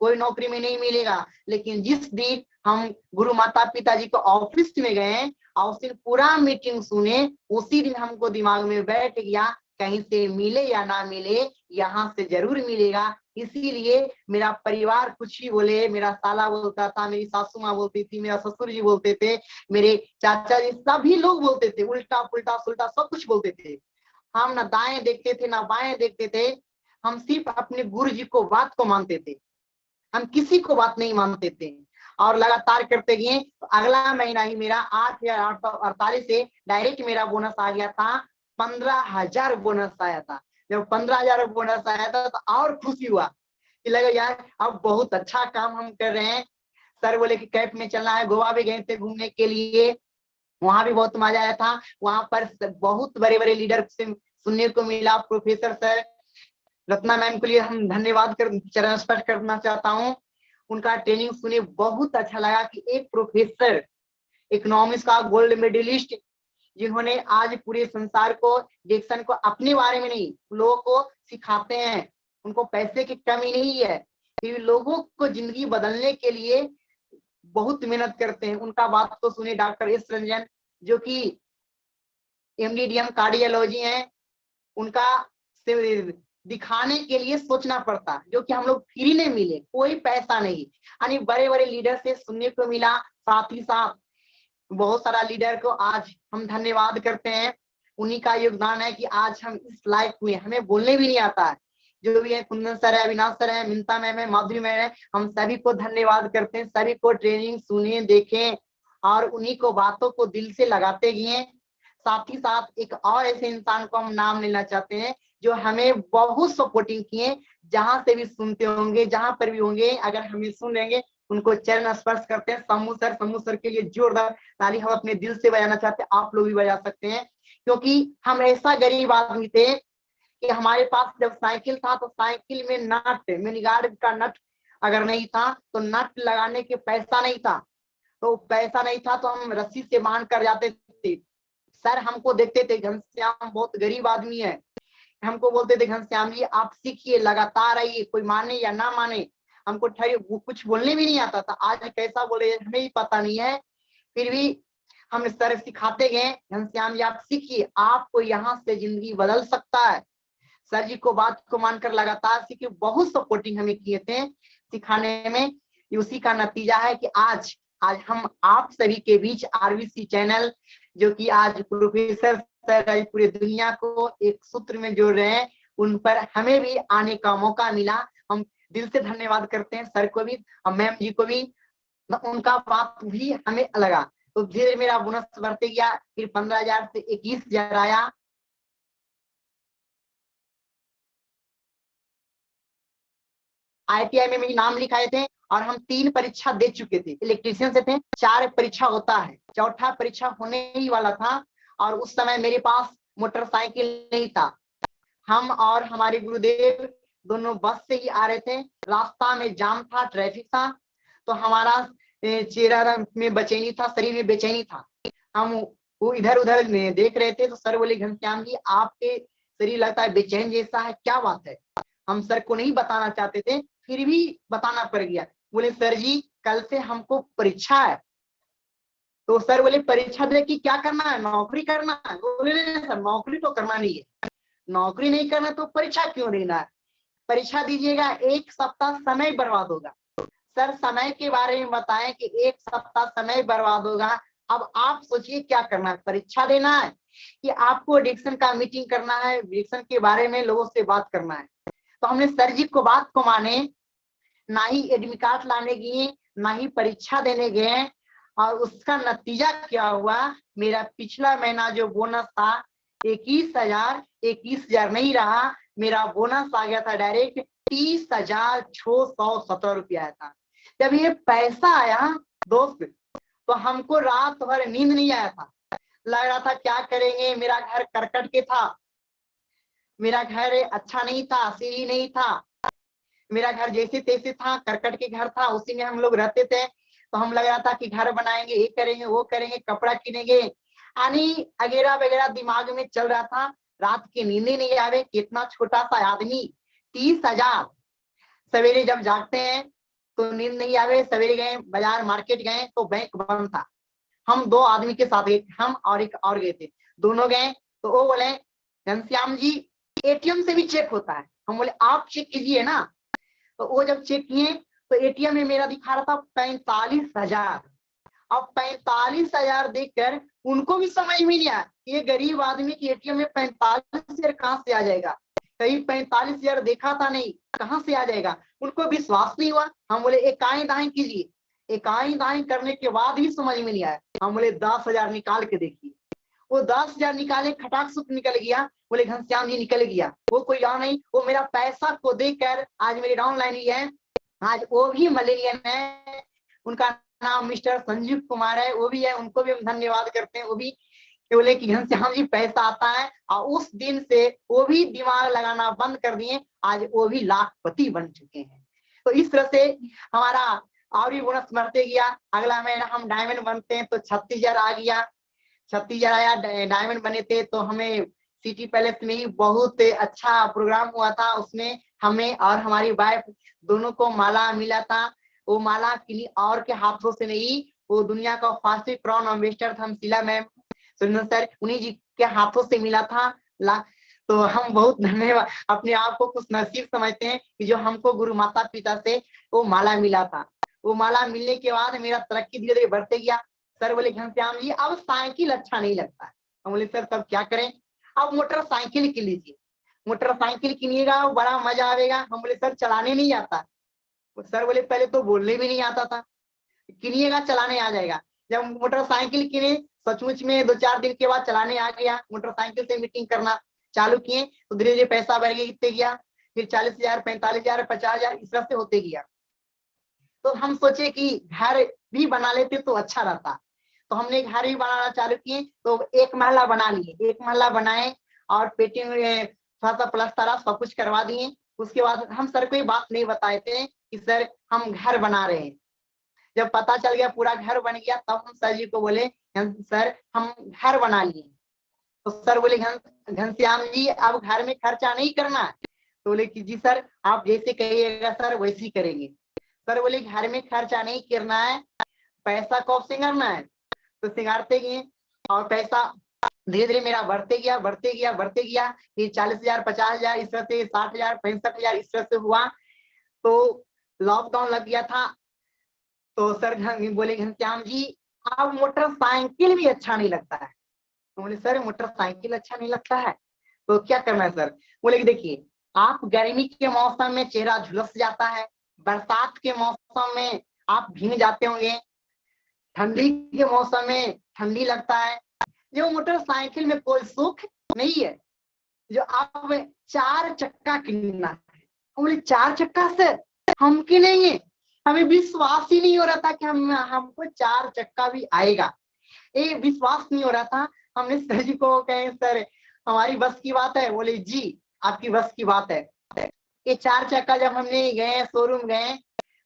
कोई नौकरी में नहीं मिलेगा। लेकिन जिस दिन हम गुरु माता पिताजी को ऑफिस में गए और उस दिन पूरा मीटिंग सुने, उसी दिन हमको दिमाग में बैठ गया कहीं से मिले या ना मिले, यहाँ से जरूर मिलेगा। इसीलिए मेरा परिवार कुछ ही बोले, मेरा साला बोलता था, मेरी सासू माँ बोलती थी, मेरा ससुर जी बोलते थे, मेरे चाचा जी, सभी लोग बोलते थे, उल्टा पुल्टा सुल्टा सब कुछ बोलते थे। हम ना दाएं देखते थे ना बाएं देखते थे, हम सिर्फ अपने गुरु जी को बात को मानते थे, हम किसी को बात नहीं मानते थे। और लगातार करते गए तो अगला महीना ही मेरा 8,848 से डायरेक्ट मेरा बोनस आ गया था, 15,000 बोनस आया था। जब 15,000 बोनस आया था तो और खुशी हुआ कि लगा यार अब बहुत अच्छा काम हम कर रहे हैं। सर बोले कि कैंप में चलना है, गोवा भी गए थे घूमने के लिए, वहां भी बहुत मजा आया था। वहां पर बहुत बड़े बड़े लीडर से सुनने को मिला। प्रोफेसर सर रत्ना मैम के लिए हम धन्यवाद चरण स्पर्श करना चाहता हूँ। उनका ट्रेनिंग सुने बहुत अच्छा लगा कि एक प्रोफेसर इकोनॉमिक्स का गोल्ड मेडलिस्ट, जिन्होंने आज पूरे संसार को डिक्शन को अपने बारे में नहीं लोगों को सिखाते हैं, उनको पैसे की कमी नहीं है, फिर लोगों को जिंदगी बदलने के लिए बहुत मेहनत करते हैं। उनका बात तो सुने डॉक्टर एस रंजन, जो कि एमडीडीएम कार्डियोलॉजी है, उनका दिखाने के लिए सोचना पड़ता, जो कि हम लोग फ्री नहीं मिले, कोई पैसा नहीं। यानी बड़े बड़े लीडर से सुनने को मिला। साथ ही साथ बहुत सारा लीडर को आज हम धन्यवाद करते हैं, उन्हीं का योगदान है कि आज हम इस लायक हुए। हमें बोलने भी नहीं आता है, जो भी है कुंदन सर है, अविनाश सर है, मिंता मैम है, माधुरी मैम है, हम सभी को धन्यवाद करते हैं। सभी को ट्रेनिंग सुने देखें और उन्हीं को बातों को दिल से लगाते गए। साथ ही साथ एक और ऐसे इंसान को हम नाम लेना चाहते हैं जो हमें बहुत सपोर्टिंग किए, जहां से भी सुनते होंगे, जहां पर भी होंगे, अगर हमें सुन लेंगे उनको चरण स्पर्श करते हैं। समूह सर के लिए जोरदार ताली हम अपने दिल से बजाना चाहते हैं, आप लोग भी बजा सकते हैं। क्योंकि हम ऐसा गरीब आदमी थे कि हमारे पास जब साइकिल था तो साइकिल में नट, मिनीगार्ड का नट अगर नहीं था तो नट लगाने के पैसा नहीं था, तो पैसा नहीं था तो हम रस्सी से बांध कर जाते थे। सर हमको देखते थे घनश्याम बहुत गरीब आदमी है, हमको बोलते थे घनश्याम जी आप सीखिए, लगातार आइए, कोई माने या ना माने। हमको कुछ बोलने भी नहीं आता था, आज कैसा बोले हमें ही पता नहीं है, फिर भी हम सर सिखाते गए घनश्याम जी आप सीखिए, आपको यहाँ से जिंदगी बदल सकता है। सर जी को बात को मानकर लगातार सीखे, बहुत सपोर्टिंग हमें किए थे सिखाने में। उसी का नतीजा है कि आज हम आप सभी के बीच आरवीसी चैनल, जो कि आज प्रोफेसर सर पूरी दुनिया को एक सूत्र में जोड़ रहे हैं, उन पर हमें भी आने का मौका मिला। हम दिल से धन्यवाद करते हैं सर को भी और मैम जी को भी, उनका बात भी हमें लगा। तो धीरे मेरा बोनस बढ़ते गया, फिर 15,000 से 21,000 आया। ITI में मेरी नाम लिखाए थे और हम 3 परीक्षा दे चुके थे, इलेक्ट्रीशियन से थे, 4 परीक्षा होता है, चौथा परीक्षा होने ही वाला था। और उस समय मेरे पास मोटरसाइकिल नहीं था, हम और हमारे गुरुदेव दोनों बस से ही आ रहे थे, रास्ता में जाम था, ट्रैफिक था, तो हमारा चेहरा में बेचैनी था, शरीर में बेचैनी था, हम वो इधर उधर देख रहे थे। तो सर बोले घनश्याम जी आपके शरीर लगता है बेचैन जैसा है, क्या बात है। हम सर को नहीं बताना चाहते थे, फिर भी बताना पड़ गया, बोले सर जी कल से हमको परीक्षा है। तो सर बोले परीक्षा दे कि क्या करना है, नौकरी करना है? बोले नहीं सर नौकरी तो करना नहीं है, नौकरी नहीं करना तो परीक्षा क्यों देना है? परीक्षा दीजिएगा, 1 सप्ताह समय बर्बाद होगा। सर समय के बारे में बताएं कि 1 सप्ताह समय बर्बाद होगा। अब आप सोचिए क्या करना है, परीक्षा देना है कि आपको एडिक्शन का मीटिंग करना है, एडिक्शन के बारे में लोगों से बात करना है। तो हमने सर जी को बात को माने, ना ही एडमिट कार्ड लाने गए, ना ही परीक्षा देने गए। और उसका नतीजा क्या हुआ, मेरा पिछला महीना जो बोनस था 21,000 नहीं रहा, मेरा बोनस आ गया था डायरेक्ट 30,617 रुपया था। जब ये पैसा आया दोस्त तो हमको रात भर नींद नहीं आया था, लग रहा था क्या करेंगे। मेरा घर करकट के था, मेरा घर अच्छा नहीं था, सीढ़ी नहीं था, मेरा घर जैसे तैसे था, करकट के घर था, उसी में हम लोग रहते थे। तो हम लग रहा था कि घर बनाएंगे, ये करेंगे वो करेंगे, कपड़ा किनेंगे, यानी अगेरा वगैरह दिमाग में चल रहा था। रात की नींद ही नहीं आवे, कितना छोटा सा आदमी 30,000। सवेरे जब जागते हैं तो नींद नहीं आवे, सवेरे गए बाजार मार्केट गए तो बैंक बंद था। हम 2 आदमी के साथ गए, हम और एक और गए थे, दोनों गए। तो वो बोले घनश्याम जी एटीएम से भी चेक होता है। हम बोले आप चेक कीजिए ना। तो वो जब चेक किए तो एटीएम में मेरा दिखा रहा था 45,000। अब 45,000 देखकर उनको भी समझ में नहीं आया, ये गरीब आदमी की एटीएम में 45,000 कहां से आ जाएगा, कहीं 45,000 देखा था नहीं, कहां से आ जाएगा, उनको विश्वास नहीं हुआ। हम बोले एकाई दाई कीजिए, एकाई दाई करने के बाद भी समझ में नहीं आया। हम बोले 10,000 निकाल के देखिए। वो 10,000 निकाले, खटाक सुख निकल गया। बोले घनश्याम जी निकल गया, वो कोई और नहीं, वो मेरा पैसा को देकर आज मेरी डाउनलाइन ही है। आज वो भी मलेरियन है, उनका नाम मिस्टर संजीव कुमार है, वो भी है, उनको भी हम धन्यवाद करते हैं। वो भी बोले कि घनश्याम जी पैसा आता है, और उस दिन से वो भी दिमाग लगाना बंद कर दिए, आज वो भी लाखपति बन चुके हैं। तो इस तरह से हमारा और भी बोनस बढ़ते गया। अगला महीना हम डायमंड बनते हैं तो 36,000 आ गया। 36,000 आया, डायमंड बने थे तो हमें सिटी पैलेस में ही बहुत अच्छा प्रोग्राम हुआ था। उसमें हमें और हमारी वाइफ दोनों को माला मिला था। वो माला किन्हीं और के हाथों से नहीं, वो दुनिया का फास्टेस्ट क्राउन एम्बेसडर था शीला मैम सुरेंद्र सर, उन्हीं जी के हाथों से मिला था। तो हम बहुत धन्यवाद, अपने आप को खुश नसीब समझते हैं कि जो हमको गुरु माता पिता से वो माला मिला था। वो माला मिलने के बाद मेरा तरक्की धीरे धीरे बढ़ते गया। सर बोले घनश्याम जी अब साइकिल अच्छा नहीं लगता है। हम बोले सर तब क्या करें? अब मोटरसाइकिल किन लीजिए, मोटरसाइकिल किनिएगा बड़ा मजा आएगा। हम बोले सर चलाने नहीं आता। सर बोले पहले तो बोलने भी नहीं आता था, किनिएगा चलाने आ जाएगा। जब मोटरसाइकिल किने सचमुच में 2-4 दिन के बाद चलाने आ गया, मोटरसाइकिल से मीटिंग करना चालू किए तो धीरे धीरे पैसा बढ़ गया, कितने गया फिर 40,000, 45,000, 50,000 इस तरह से होते गया। तो हम सोचे कि घर भी बना लेते तो अच्छा रहता। तो हमने घर भी बनाना चालू किए, तो 1 महला बना लिए, 1 महला बनाए और पेटी में थोड़ा सा प्लस्तर सब कुछ करवा दिए। उसके बाद हम सर को ये बात नहीं बताए थे कि सर हम घर बना रहे हैं। जब पता चल गया पूरा घर बन गया तब हम सर जी को बोले सर हम घर बना लिए। तो सर बोले घनश्याम जी अब घर में खर्चा नहीं करना है। तो बोले कि जी सर आप जैसे कहिएगा सर वैसे ही करेंगे। सर बोले घर में खर्चा नहीं करना है, पैसा कब सिंगारना है। तो सिंगारते गए और पैसा धीरे धीरे मेरा बढ़ते गया बढ़ते गया बढ़ते गया। ये 40,000, 50,000 इस तरह से 60,000, 65,000 इस तरह से हुआ। तो लॉकडाउन लग गया था। तो सर बोले घनश्याम जी अब मोटरसाइकिल भी अच्छा नहीं लगता है। तो बोले सर मोटरसाइकिल अच्छा नहीं लगता है तो क्या करना है सर? बोले कि देखिए आप गर्मी के मौसम में चेहरा झुलस जाता है, बरसात के मौसम में आप भीग जाते होंगे, ठंडी के मौसम में ठंडी लगता है। जो मोटरसाइकिल में कोई सुख नहीं है। जो आप 4 चक्का किनना है। बोले 4 चक्का सर हम किनेंगे, हमें विश्वास ही नहीं हो रहा था कि हमको 4 चक्का भी आएगा, ये विश्वास नहीं हो रहा था। हमने सर जी को कहे सर हमारी बस की बात है। बोले जी आपकी बस की बात है। ये 4 चक्का जब हमने गए शोरूम गए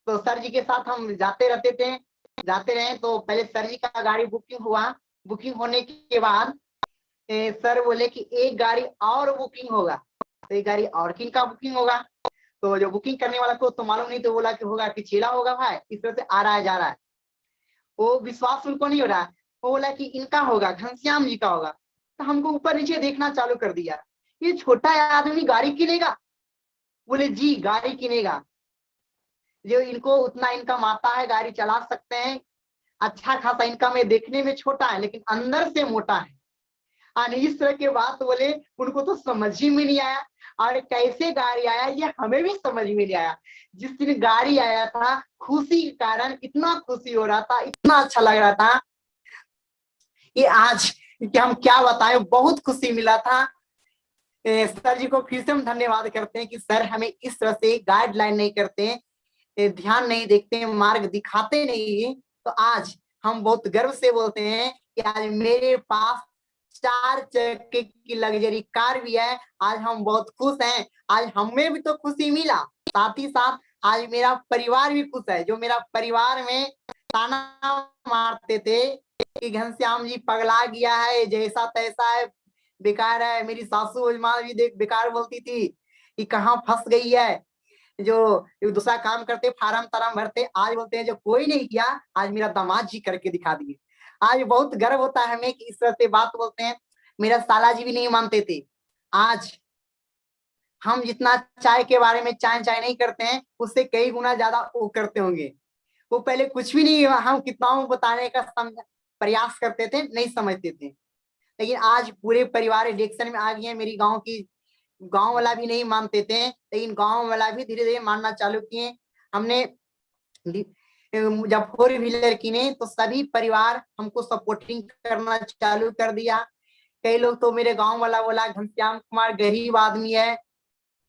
तो सर जी के साथ हम जाते रहते थे, जाते रहे। तो पहले सर जी का गाड़ी बुकिंग हुआ, बुकिंग होने के बाद सर बोले कि एक गाड़ी और बुकिंग होगा। तो एक गाड़ी और किन का बुकिंग होगा? तो जो बुकिंग करने वाला को तो मालूम नहीं, तो बोला कि होगा कि चेला होगा भाई, इस तरह से आ रहा है जा रहा है, वो विश्वास उनको नहीं हो रहा है। वो बोला कि इनका होगा, घनश्याम जी का होगा। तो हमको ऊपर नीचे देखना चालू कर दिया, ये छोटा आदमी गाड़ी किनेगा? बोले जी गाड़ी किनेगा, जो इनको उतना इनकम आता है, गाड़ी चला सकते हैं, अच्छा खासा इनकम है, देखने में छोटा है लेकिन अंदर से मोटा है। और इस तरह के बात बोले, उनको तो समझ ही में नहीं आया। और कैसे गाड़ी आया ये हमें भी समझ में नहीं आया। जिस दिन गाड़ी आया था, खुशी के कारण इतना खुशी हो रहा था, इतना अच्छा लग रहा था, ये आज कि हम क्या बताएं, बहुत खुशी मिला था। सर जी को फिर से हम धन्यवाद करते हैं कि सर हमें इस तरह से गाइडलाइन नहीं करते हैं, ध्यान नहीं देखते हैं, मार्ग दिखाते नहीं है। तो आज हम बहुत गर्व से बोलते हैं कि आज मेरे पास 4 चक्के की लग्जरी कार भी है। आज हम बहुत खुश हैं, आज हमें भी तो खुशी मिला, साथ ही साथ आज मेरा परिवार भी खुश है। जो मेरा परिवार में ताना मारते थे कि घनश्याम जी पगला गया है, जैसा तैसा है, बेकार है, मेरी सासू माँ भी देख बेकार बोलती थी कि कहाँ फंस गई है, जो दूसरा काम करते फार्म तारम भरते, आज बोलते हैं जो कोई नहीं किया, आज मेरा दामाद जी करके दिखा दिए। आज बहुत गर्व होता है हमें कि इस तरह से बात बोलते हैं। मेरा साला जी भी नहीं मानते थे, आज हम जितना चाय के बारे में चाय चाय नहीं करते हैं, उससे कई गुना ज्यादा वो करते होंगे। वो पहले कुछ भी नहीं, हम कितना बताने का प्रयास करते थे, नहीं समझते थे, लेकिन आज पूरे परिवार इलेक्शन में आ गए हैं। मेरी गांव की, गांव वाला भी नहीं मानते थे, लेकिन गांव वाला भी धीरे धीरे मानना चालू किए। हमने जब 4 व्हीलर किने तो सभी परिवार हमको सपोर्टिंग करना चालू कर दिया। कई लोग तो मेरे गांव वाला बोला घनश्याम कुमार गरीब आदमी है,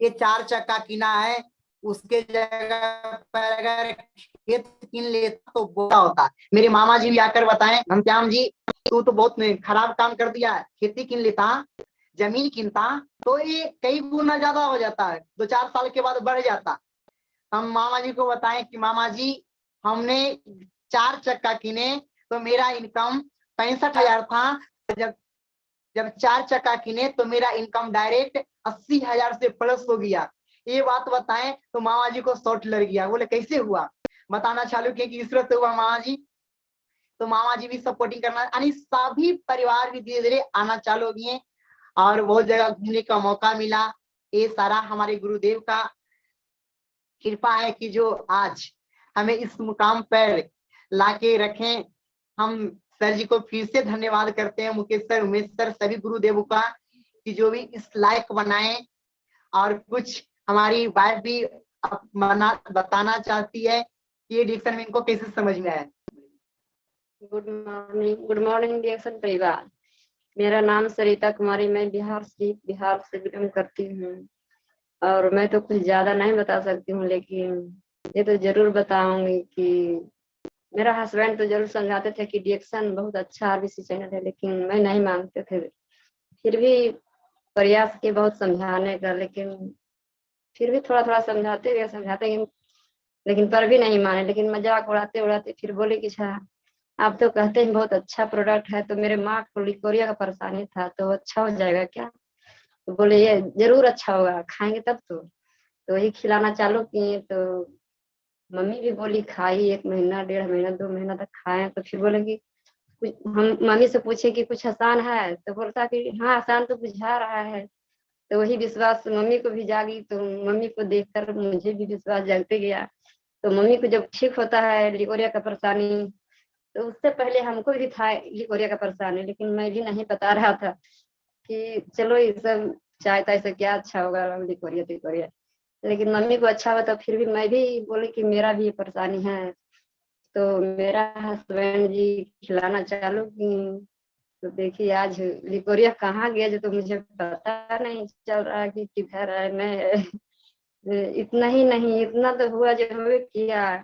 ये 4 चक्का किना है, उसके जगह पर अगर खेत किन लेता तो बोला होता। मेरे मामा जी भी आकर बताएं, घनश्याम जी तू तो बहुत खराब काम कर दिया है, खेती किन लेता, जमीन किनता तो ये कई गुना ज्यादा हो जाता है, 2-4 साल के बाद बढ़ जाता। हम मामा जी को बताएं कि मामा जी हमने 4 चक्का किने तो मेरा इनकम 65,000 था, जब जब 4 चक्का किने तो मेरा इनकम डायरेक्ट 80,000 से प्लस हो गया। ये बात बताएं तो मामा जी को शॉर्ट लग गया, बोले कैसे हुआ, बताना चालू किया कि इस तरह से हुआ मामा जी। तो मामा जी भी सपोर्टिंग करना, यानी सभी परिवार भी धीरे धीरे आना चालू हो गए और बहुत जगह घूमने का मौका मिला। ये सारा हमारे गुरुदेव का कृपा है कि जो आज हमें इस मुकाम पर लाके रखें। हम सर जी को फिर से धन्यवाद करते हैं, मुकेश सर, उमेश सर, सभी गुरुदेवों का, कि जो भी इस लायक बनाए। और कुछ हमारी वाइफ भी बताना चाहती है कि ये डिक्शन में इनको कैसे समझ में आया। गुड मॉर्निंग डिक्शन परिवार। मेरा नाम सरिता कुमारी, मैं बिहार से बिलोंग करती हूँ। और मैं तो कुछ ज्यादा नहीं बता सकती हूँ, लेकिन ये तो जरूर बताऊंगी कि मेरा हस्बैंड तो जरूर समझाते थे कि डिएक्शन बहुत अच्छा आरबीसी चैनल है, लेकिन मैं नहीं मानते थे। फिर भी प्रयास किए बहुत समझाने का, लेकिन फिर भी थोड़ा थोड़ा समझाते लेकिन पर भी नहीं माने। लेकिन मजाक उड़ाते उड़ाते फिर बोले कि अच्छा आप तो कहते हैं बहुत अच्छा प्रोडक्ट है, तो मेरे माँ को लिकोरिया का परेशानी था, तो अच्छा हो जाएगा क्या? तो बोले ये जरूर अच्छा होगा, खाएंगे तब तो वही खिलाना चालू किए। तो मम्मी भी बोली खाई, 1 महीना 1.5 महीना 2 महीना तक खाए। तो फिर बोले कि हम मम्मी से पूछे कि कुछ आसान है, तो बोलता कि हाँ आसान तो बुझा रहा है। तो वही विश्वास मम्मी को भी जागी, तो मम्मी को देखकर मुझे भी विश्वास जगते गया। तो मम्मी को जब ठीक होता है लिकोरिया का परेशानी, तो उससे पहले हमको भी था लिकोरिया का परेशानी, लेकिन मैं भी नहीं बता रहा था कि चलो ये सब चाय ताय से क्या अच्छा होगा लिकोरिया। लेकिन मम्मी को अच्छा हुआ, तो फिर भी मैं भी बोली कि मेरा भी ये परेशानी है। तो मेरा हस्बैंड जी खिलाना चालू की। तो देखिए आज लिकोरिया कहाँ गया, जो तो मुझे पता नहीं चल रहा कि किधर है। मैं इतना ही नहीं, इतना तो हुआ जो हमें किया,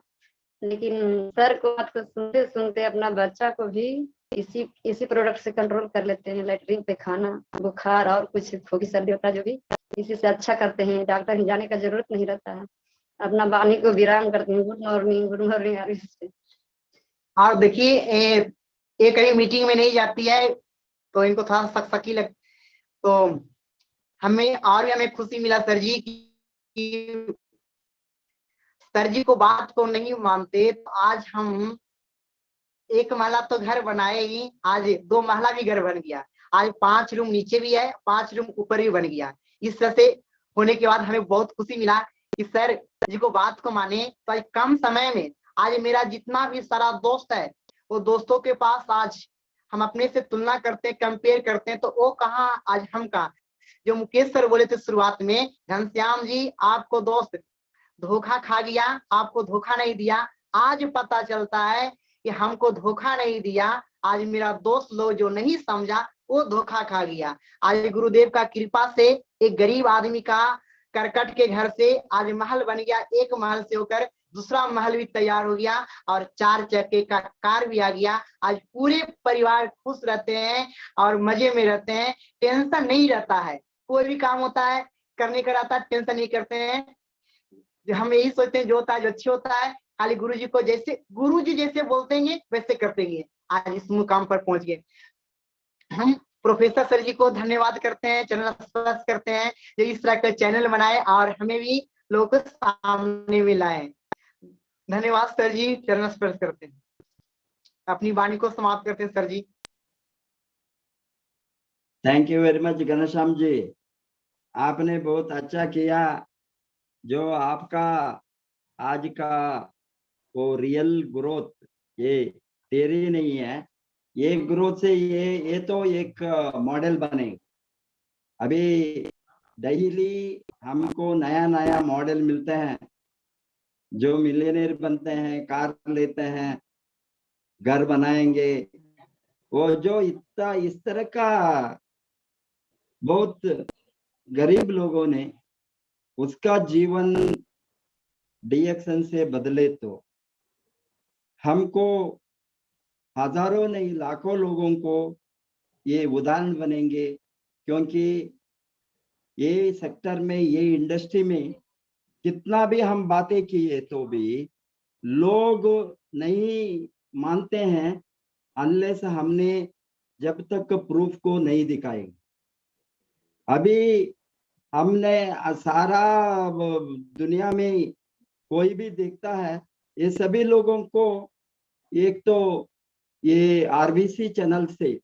लेकिन सर को बात को सुनते सुनते अपना बच्चा को भी इसी प्रोडक्ट से कंट्रोल कर लेते हैं। लेटरिन पे खाना, बुखार और कुछ खोखी सर्दी होता जो भी इसी से अच्छा करते हैं। डॉक्टर ही जाने का जरूरत नहीं रहता है, अपना वाणी को विराम करते हैं। Good morning. और देखिए ये कहीं मीटिंग में नहीं जाती है तो इनको थोड़ा सकसकी लग, तो हमें और भी हमें खुशी मिला सर जी कि सर जी को बात को नहीं मानते तो आज हम एक महला तो घर बनाए ही, आज 2 महला भी घर बन गया। आज 5 रूम नीचे भी है, 5 रूम ऊपर भी बन गया। इस तरह से होने के बाद हमें बहुत खुशी मिला कि सर जी को बात को माने। तो आज कम समय में आज मेरा जितना भी सारा दोस्त है, वो दोस्तों के पास आज हम अपने से तुलना करते हैं, कंपेयर करते हैं, तो वो कहाँ आज हम कहाँ। जो मुकेश सर बोले थे शुरुआत में, घनश्याम जी आपको दोस्त धोखा खा गया, आपको धोखा नहीं दिया। आज पता चलता है कि हमको धोखा नहीं दिया, आज मेरा दोस्त लोग जो नहीं समझा वो धोखा खा गया। आज गुरुदेव का कृपा से एक गरीब आदमी का करकट के घर से आज महल बन गया। एक महल से होकर दूसरा महल भी तैयार हो गया और 4 चक्के का कार भी आ गया। आज पूरे परिवार खुश रहते हैं और मजे में रहते हैं, टेंशन नहीं रहता है। कोई भी काम होता है करने का रहता है, टेंशन नहीं करते हैं। हम यही सोचते हैं जो होता है जो अच्छी होता है, खाली गुरुजी को जैसे गुरुजी जैसे बोलते हैं वैसे करते हैं। आज इस मुकाम पर पहुंच गए। हम प्रोफेसर सर जी को धन्यवाद करते हैं, चैनल स्पर्श करते हैं जो इस तरह का चैनल बनाए और हमें भी लोगों को सामने में लाए। धन्यवाद सर जी, चैनल स्पर्श करते हैं। अपनी वाणी को समाप्त करते हैं sir ji. Thank you very much Ghanshyam ji, आपने बहुत अच्छा किया। जो आपका आज का वो रियल ग्रोथ ये तेरी नहीं है, ये ग्रोथ से ये तो एक मॉडल बने। अभी डेली हमको नया नया मॉडल मिलते हैं, जो मिलियनेयर बनते हैं, कार लेते हैं, घर बनाएंगे। वो जो इतना इस तरह का बहुत गरीब लोगों ने उसका जीवन डीएक्शन से बदले तो हमको हजारों नहीं लाखों लोगों को ये उदाहरण बनेंगे। क्योंकि ये सेक्टर में, ये इंडस्ट्री में कितना भी हम बातें किए तो भी लोग नहीं मानते हैं अनलेस हमने जब तक प्रूफ को नहीं दिखाए। अभी हमने सारा दुनिया में कोई भी देखता है, ये सभी लोगों को एक तो ये आरबीसी चैनल से,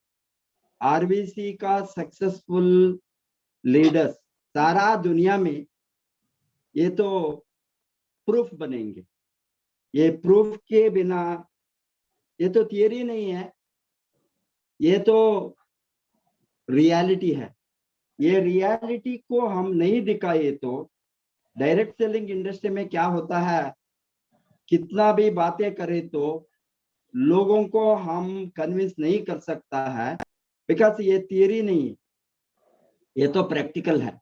आरबीसी का सक्सेसफुल लीडर्स सारा दुनिया में ये तो प्रूफ बनेंगे। ये प्रूफ के बिना ये तो थियरी नहीं है, ये तो रियलिटी है। ये रियलिटी को हम नहीं दिखाए तो डायरेक्ट सेलिंग इंडस्ट्री में क्या होता है, कितना भी बातें करें तो लोगों को हम कन्विंस नहीं कर सकता है, बिकॉज ये थियरी नहीं है, ये तो प्रैक्टिकल है।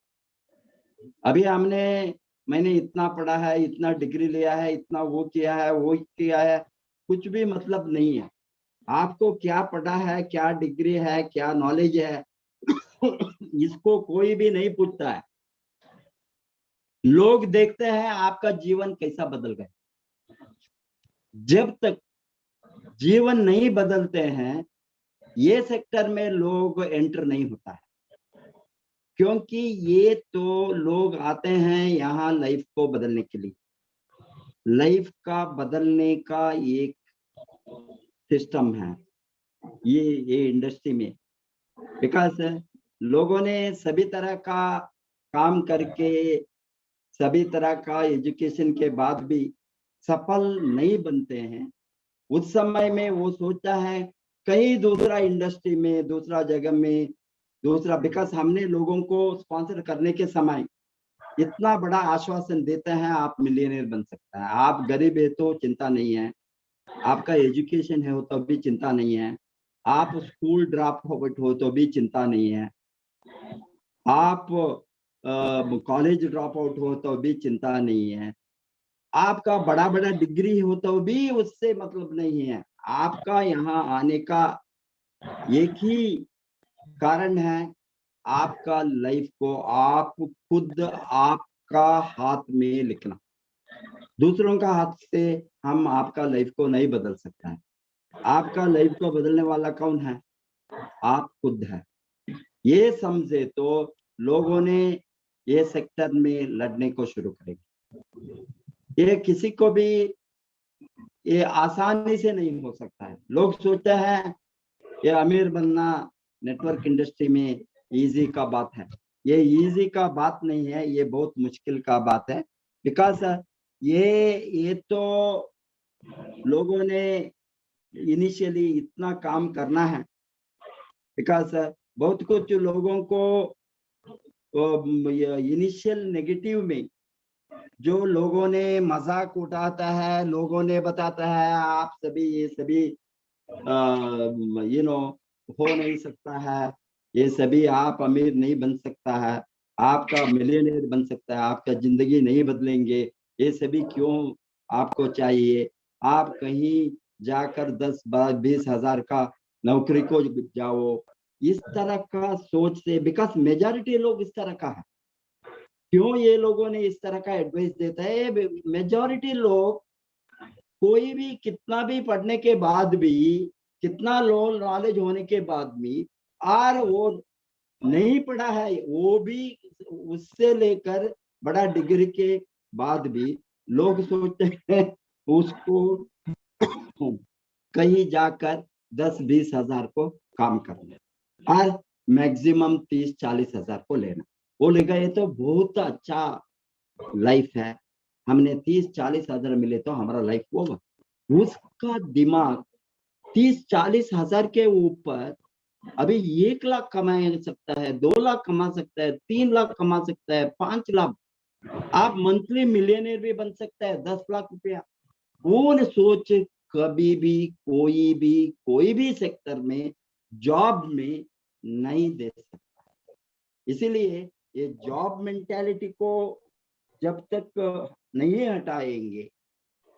अभी मैंने इतना पढ़ा है, इतना डिग्री लिया है, इतना वो किया है, कुछ भी मतलब नहीं है। आपको क्या पढ़ा है, क्या डिग्री है, क्या नॉलेज है, इसको कोई भी नहीं पूछता है। लोग देखते हैं आपका जीवन कैसा बदल गया। जब तक जीवन नहीं बदलते हैं ये सेक्टर में लोग एंटर नहीं होता है। क्योंकि ये तो लोग आते हैं यहाँ लाइफ को बदलने के लिए, लाइफ का बदलने का एक सिस्टम है ये इंडस्ट्री में। बिकॉज लोगों ने सभी तरह का काम करके, सभी तरह का एजुकेशन के बाद भी सफल नहीं बनते हैं। उस समय में वो सोचता है कहीं दूसरा इंडस्ट्री में, दूसरा जगह में, दूसरा। बिकॉज हमने लोगों को स्पॉन्सर करने के समय इतना बड़ा आश्वासन देते हैं, आप मिलियनेयर बन सकता है, आप गरीब है तो चिंता नहीं है, आपका एजुकेशन है तो भी चिंता नहीं है, आप स्कूल ड्रॉप आउट हो तो भी चिंता नहीं है, आप कॉलेज ड्रॉप आउट हो तो भी चिंता नहीं है, आपका बड़ा बड़ा डिग्री हो तो भी उससे मतलब नहीं है। आपका यहाँ आने का एक ही कारण है, आपका लाइफ को आप खुद आपका हाथ में लिखना। दूसरों का हाथ से हम आपका लाइफ को नहीं बदल सकता है। आपका लाइफ को बदलने वाला कौन है? आप खुद है। ये समझे तो लोगों ने ये सेक्टर में लड़ने को शुरू करेंगे। ये किसी को भी ये आसानी से नहीं हो सकता है। लोग सोचते हैं ये अमीर बनना नेटवर्क इंडस्ट्री में इजी का बात है। ये इजी का बात नहीं है, ये बहुत मुश्किल का बात है। बिकॉज ये तो लोगों ने इनिशियली इतना काम करना है। बिकॉज बहुत कुछ लोगों को इनिशियल नेगेटिव में जो लोगों ने मजाक उठाता है, लोगों ने बताता है आप सभी ये सभी हो नहीं सकता है, ये सभी आप अमीर नहीं बन सकता है, आपका मिलियनेयर बन सकता है, आपका जिंदगी नहीं बदलेंगे, ये सभी क्यों आपको चाहिए, आप कहीं जाकर 10-20 हजार का नौकरी को जाओ, इस तरह का सोच से। बिकॉज मेजॉरिटी लोग इस तरह का है। क्यों ये लोगों ने इस तरह का एडवाइस देता है? मेजॉरिटी लोग कोई भी कितना भी पढ़ने के बाद भी, कितना लो नॉलेज होने के बाद भी, और वो नहीं पढ़ा है, वो भी उससे लेकर बड़ा डिग्री के बाद भी लोग सोचते हैं उसको कहीं जाकर 10-20 हजार को काम करना और मैक्सिमम 30-40 हजार को लेना। वो लेगा ये तो बहुत अच्छा लाइफ है, हमने 30-40 हजार मिले तो हमारा लाइफ होगा। उसका दिमाग 30-40 हजार के ऊपर अभी 1 लाख कमा सकता है, 2 लाख कमा सकता है, 3 लाख कमा सकता है, 5 लाख, आप मंथली मिलियनेयर भी बन सकता है 10 लाख रुपया। वो ने सोच कभी भी कोई भी सेक्टर में जॉब में नहीं दे सकता। इसीलिए ये जॉब मेंटालिटी को जब तक नहीं हटाएंगे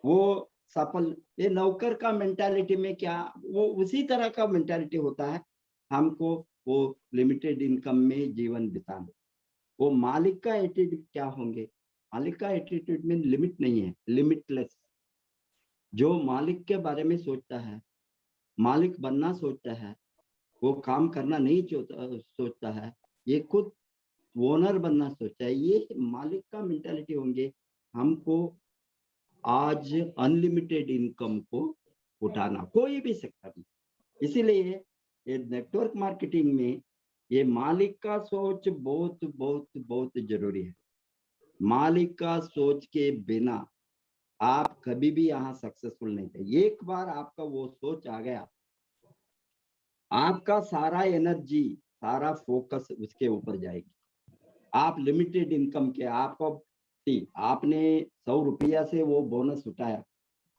वो सफल। ये नौकर का मेंटालिटी में क्या, वो उसी तरह का मेंटालिटी होता है, हमको वो लिमिटेड इनकम में जीवन बिताना। वो मालिक का एटीट्यूड क्या होंगे? मालिक का एटीट्यूड में लिमिट नहीं है, लिमिटलेस। जो मालिक के बारे में सोचता है, मालिक बनना सोचता है, वो काम करना नहीं सोचता है, ये खुद ओनर बनना सोचता है, ये मालिक का मेंटालिटी होंगे। हमको आज अनलिमिटेड इनकम को उठाना कोई भी सेक्टर में। इसीलिए ये नेटवर्क मार्केटिंग में ये मालिक का सोच बहुत बहुत बहुत जरूरी है। मालिक का सोच के बिना आप कभी भी यहाँ सक्सेसफुल नहीं थे। एक बार आपका वो सोच आ गया, आपका सारा एनर्जी, सारा फोकस उसके ऊपर जाएगी। आप लिमिटेड इनकम के, आपको आपने 100 रुपया से वो बोनस उठाया,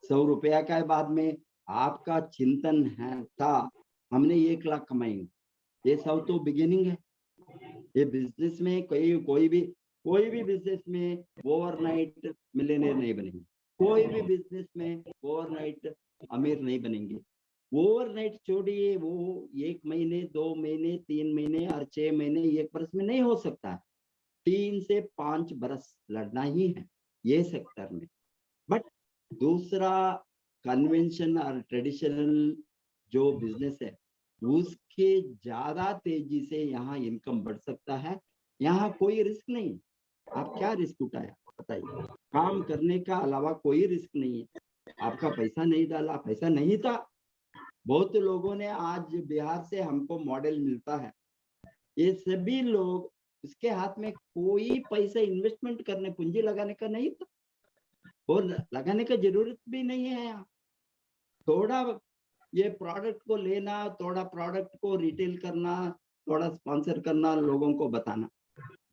100 रुपया के बाद में आपका चिंतन है था हमने 1 लाख कमाएंगे। ये 100 तो बिगिनिंग है। ये बिजनेस में कोई भी बिजनेस में ओवरनाइट मिलियनेयर नहीं बनेंगे, कोई भी बिजनेस में ओवरनाइट अमीर नहीं बनेंगे। ओवरनाइट छोड़िए, वो 1 महीने, 2 महीने, 3 महीने और 6 महीने, 1 बरस में नहीं हो सकता। 3 से 5 बरस लड़ना ही है ये सेक्टर में। बट दूसरा कन्वेंशन और ट्रेडिशनल जो बिजनेस है उसके ज्यादा तेजी से यहाँ इनकम बढ़ सकता है। यहाँ कोई रिस्क नहीं। आप क्या रिस्क उठाया बताइए? काम करने का अलावा कोई रिस्क नहीं है। आपका पैसा नहीं डाला, पैसा नहीं था। बहुत लोगों ने आज बिहार से हमको मॉडल मिलता है, ये सभी लोग उसके हाथ में कोई पैसा इन्वेस्टमेंट करने, पूंजी लगाने का नहीं था, और लगाने का जरूरत भी नहीं है। यहाँ थोड़ा ये प्रोडक्ट को लेना, थोड़ा प्रोडक्ट को रिटेल करना, थोड़ा स्पॉन्सर करना, लोगों को बताना।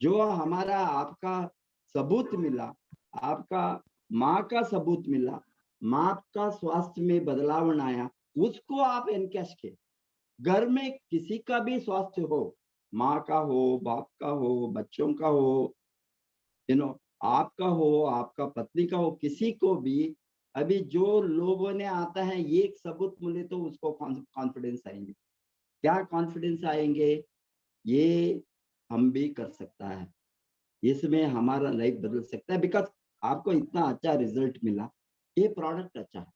जो हमारा आपका सबूत मिला, आपका माँ का सबूत मिला, माँ का स्वास्थ्य में बदलाव आया, उसको आप एनकैश के घर में किसी का भी स्वास्थ्य हो, माँ का हो, बाप का हो, बच्चों का हो, आपका हो, आपका पत्नी का हो, किसी को भी अभी जो लोगों ने आता है एक सबूत मिले तो उसको कॉन्फिडेंस आएंगे। क्या कॉन्फिडेंस आएंगे? ये हम भी कर सकता है, इसमें हमारा लाइफ बदल सकता है। बिकॉज आपको इतना अच्छा रिजल्ट मिला, ये प्रोडक्ट अच्छा है।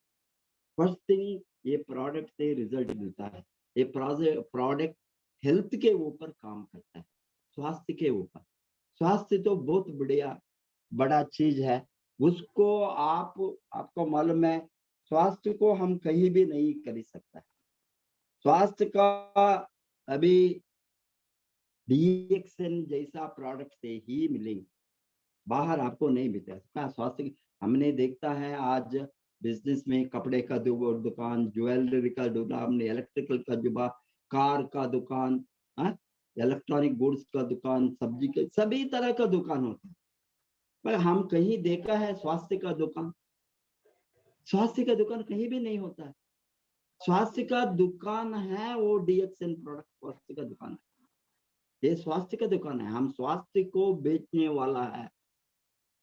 फर्स्ट थिंग, ये प्रोडक्ट से रिजल्ट मिलता है। ये प्रोडक्ट हेल्थ के ऊपर काम करता है, स्वास्थ्य के ऊपर। स्वास्थ्य तो बहुत बढ़िया बड़ा चीज है, उसको आपको मालूम है, स्वास्थ्य को हम कहीं भी नहीं कर सकता है। स्वास्थ्य का अभी डीएक्सन जैसा प्रोडक्ट से ही मिलेंगे, बाहर आपको नहीं मिलता इसका स्वास्थ्य। हमने देखता है आज बिजनेस में कपड़े का दुकान, ज्वेलरी का दुकान, इलेक्ट्रिकल का दुकान, कार का दुकान, इलेक्ट्रॉनिक गुड्स का दुकान, सब्जी के सभी तरह का दुकान होता है, पर हम कहीं देखा है स्वास्थ्य का दुकान? स्वास्थ्य का दुकान कहीं भी नहीं होता है। स्वास्थ्य का दुकान है वो डीएक्सन प्रोडक्ट, स्वास्थ्य का दुकान है, ये स्वास्थ्य का दुकान है। हम स्वास्थ्य को बेचने वाला है,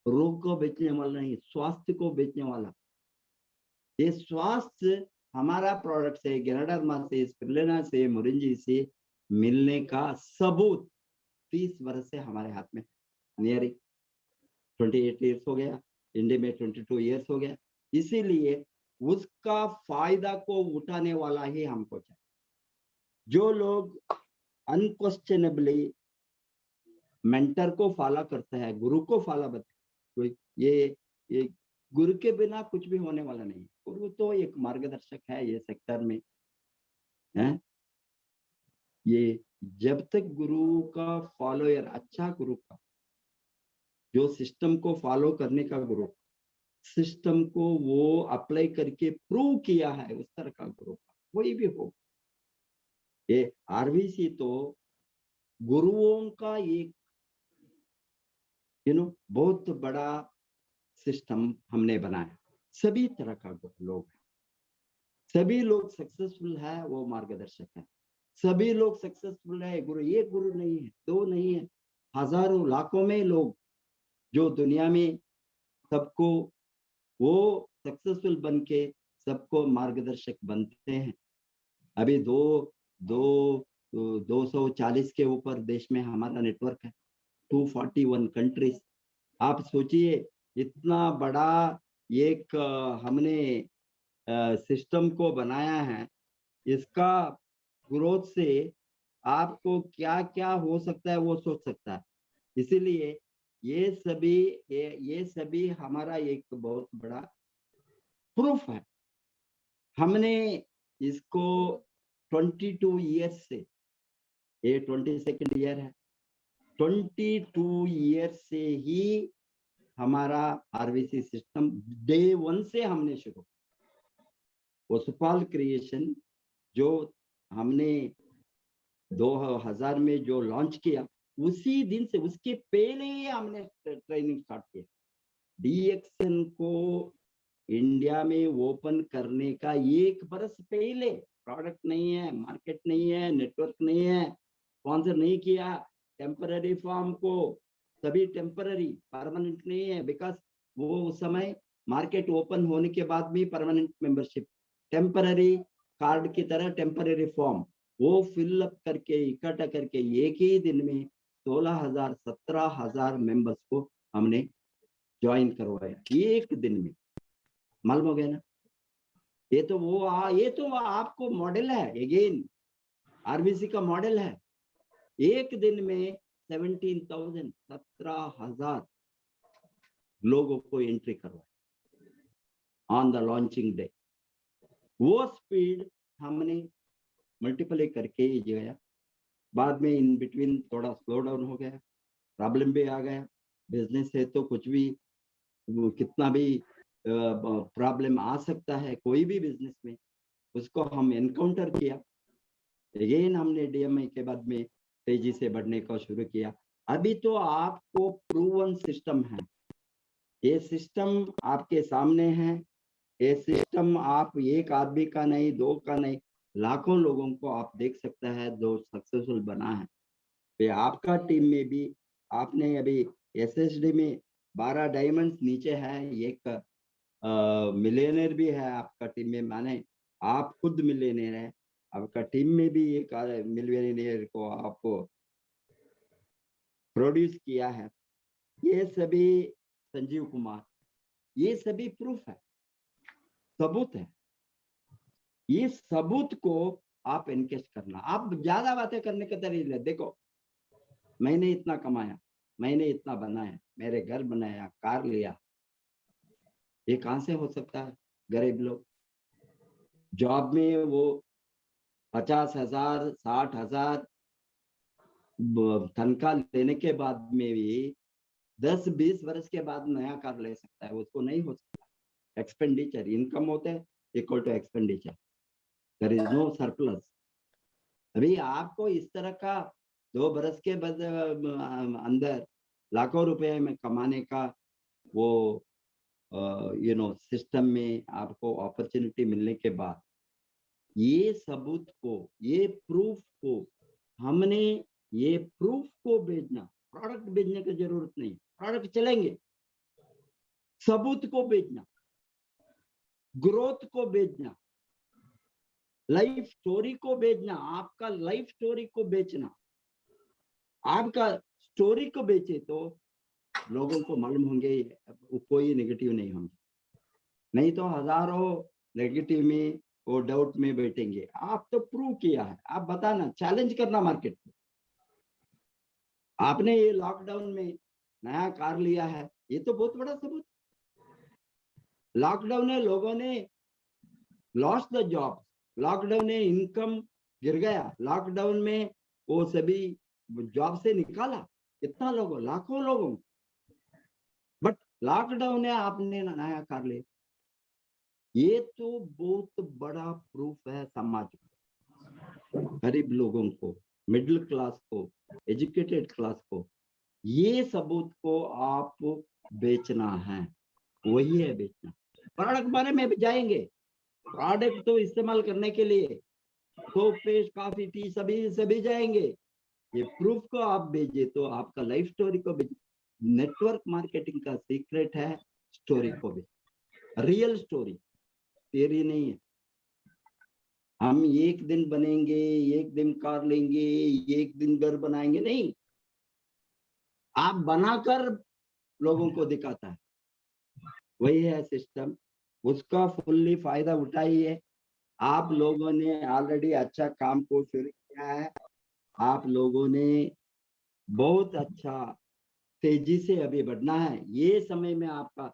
रोग को बेचने वाला नहीं, स्वास्थ्य को बेचने वाला। ये स्वास्थ्य हमारा प्रोडक्ट से, गैनाडर्मा से, स्पिरुलिना से, मोरिंजी से मिलने का सबूत 30 वर्ष से हमारे हाथ में, नियरिंग 28 ईयर्स हो गया, इंडिया में 22 ईयर्स हो गया। इसीलिए उसका फायदा को उठाने वाला ही हमको चाहिए। जो लोग अनक्वेश्चनेबली मेंटर को फॉलो करते हैं, गुरु को फॉलो करते हैं, ये गुरु के बिना कुछ भी होने वाला नहीं। गुरु तो एक मार्गदर्शक है ये सेक्टर में है। ये जब तक गुरु का फॉलोअर, अच्छा गुरु का, जो सिस्टम को फॉलो करने का गुरु, सिस्टम को वो अप्लाई करके प्रूव किया है, उस तरह का गुरु का कोई भी हो। ये आरवीसी तो गुरुओं का एक बहुत बड़ा सिस्टम हमने बनाया। सभी तरह का लोग हैं, सभी लोग सक्सेसफुल है, वो मार्गदर्शक है। सभी लोग सक्सेसफुल है, गुरु एक गुरु नहीं है, दो नहीं है, हजारों लाखों में लोग जो दुनिया में सबको वो सक्सेसफुल बन के सबको मार्गदर्शक बनते हैं। अभी 240 के ऊपर देश में हमारा नेटवर्क है, 241 कंट्रीज। आप सोचिए इतना बड़ा एक हमने सिस्टम को बनाया है, इसका ग्रोथ से आपको क्या क्या हो सकता है वो सोच सकता है। इसीलिए ये सभी हमारा एक बहुत बड़ा प्रूफ है। हमने इसको 22 ईयर्स से, ये 22nd ईयर है, 22 ईयर्स से ही हमारा आरवीसी सिस्टम डे 1 से हमने शुरू, वो सुपाल क्रिएशन जो हमने 2000 में जो लॉन्च किया, उसी दिन से, उसके पहले ही हमने ट्रेनिंग स्टार्ट किया। डीएक्सन को इंडिया में ओपन करने का 1 बरस पहले, प्रोडक्ट नहीं है, मार्केट नहीं है, नेटवर्क नहीं है, स्पॉन्सर नहीं किया, टेम्पररी फॉर्म को, सभी टेम्पररी, परमानेंट नहीं है, बिकॉज वो उस समय मार्केट ओपन होने के बाद भी परमानेंट मेंबरशिप, टेम्पररी कार्ड की तरह टेम्पररी फॉर्म वो फिलअप करके इकट्ठा करके एक ही दिन में 16,000 17,000 मेंबर्स को हमने ज्वाइन करवाया एक दिन में। मालूम हो गया ना? ये तो आपको मॉडल है, अगेन आरबीसी का मॉडल है। एक दिन में 17,000 लोगों को एंट्री करवाया ऑन द लॉन्चिंग डे। वो स्पीड हमने मल्टीप्लाई करके ही गया। बाद में इन बिटवीन थोड़ा स्लो डाउन हो गया, प्रॉब्लम भी आ गया। बिजनेस है तो कुछ भी, कितना भी प्रॉब्लम आ सकता है कोई भी बिजनेस में, उसको हम एनकाउंटर किया। अगेन हमने डीएमआई के बाद में तेजी से बढ़ने का शुरू किया। अभी तो आपको प्रूवन सिस्टम है, ये सिस्टम आपके सामने है। ये सिस्टम आप एक आदमी का नहीं, दो का नहीं, लाखों लोगों को आप देख सकता है जो सक्सेसफुल बना है। फिर आपका टीम में भी आपने अभी एसएसडी में 12 डायमंड्स नीचे है, एक मिलियनर भी है आपका टीम में, माने आप खुद मिलियनर है, आपका टीम में भी एक मिलियनर को आपको प्रोड्यूस किया है। ये सभी संजीव कुमार, ये सभी प्रूफ है, सबूत है। ये सबूत को आप एनकेश करना। आप ज्यादा बातें करने के तरीके, देखो मैंने इतना कमाया, मैंने इतना बनाया, मेरे घर बनाया, कार लिया, ये कहाँ से हो सकता है? गरीब लोग जॉब में वो 50,000 60,000 तनख्वाह लेने के बाद में भी 10-20 वर्ष के बाद नया कार ले सकता है, उसको नहीं हो सकता। एक्सपेंडिचर, इनकम होते हैं equal to expenditure, there is no surplus. अभी आपको इस तरह का 2 बरस के बाद अंदर लाखों रुपए में कमाने का वो सिस्टम में आपको अपॉर्चुनिटी मिलने के बाद ये सबूत को, ये प्रूफ को, हमने ये प्रूफ को भेजना, प्रोडक्ट भेजने की जरूरत नहीं, प्रोडक्ट चलेंगे, सबूत को भेजना, ग्रोथ को भेजना, लाइफ स्टोरी को भेजना, आपका लाइफ स्टोरी को बेचना। आपका स्टोरी को बेचे तो लोगों को मालूम होंगे, कोई नेगेटिव नहीं होंगे, नहीं तो हजारों नेगेटिव में वो डाउट में बैठेंगे। आप तो प्रूव किया है, आप बताना, चैलेंज करना मार्केट को। आपने ये लॉकडाउन में नया कार लिया है, ये तो बहुत बड़ा सबूत। लॉकडाउन में लोगों ने लॉस द जॉब, लॉकडाउन में इनकम गिर गया, लॉकडाउन में वो सभी जॉब से निकाला, कितना लोगों, लाखों लोगों, बट लॉकडाउन में आपने नया कार ले, ये तो बहुत बड़ा प्रूफ है समाज को, गरीब लोगों को, मिडिल क्लास को, एजुकेटेड क्लास को। ये सबूत को आप बेचना है, वही है बेचना। प्रोडक्ट बारे में भी जाएंगे, प्रोडक्ट तो इस्तेमाल करने के लिए सोप, पेस्ट, कॉफी, टी सभी जाएंगे। ये प्रूफ को आप भेजे तो आपका लाइफ स्टोरी को भेजे। नेटवर्क मार्केटिंग का सीक्रेट है स्टोरी को भेजे, रियल स्टोरी, तेरी नहीं है। हम एक दिन बनेंगे, एक दिन कार लेंगे, एक दिन घर बनाएंगे, नहीं, आप बनाकर लोगों को दिखाता है, वही है सिस्टम। उसका फुल्ली फायदा उठाइए। आप लोगों ने ऑलरेडी अच्छा काम को शुरू किया है, आप लोगों ने बहुत अच्छा तेजी से अभी बढ़ना है। ये समय में आपका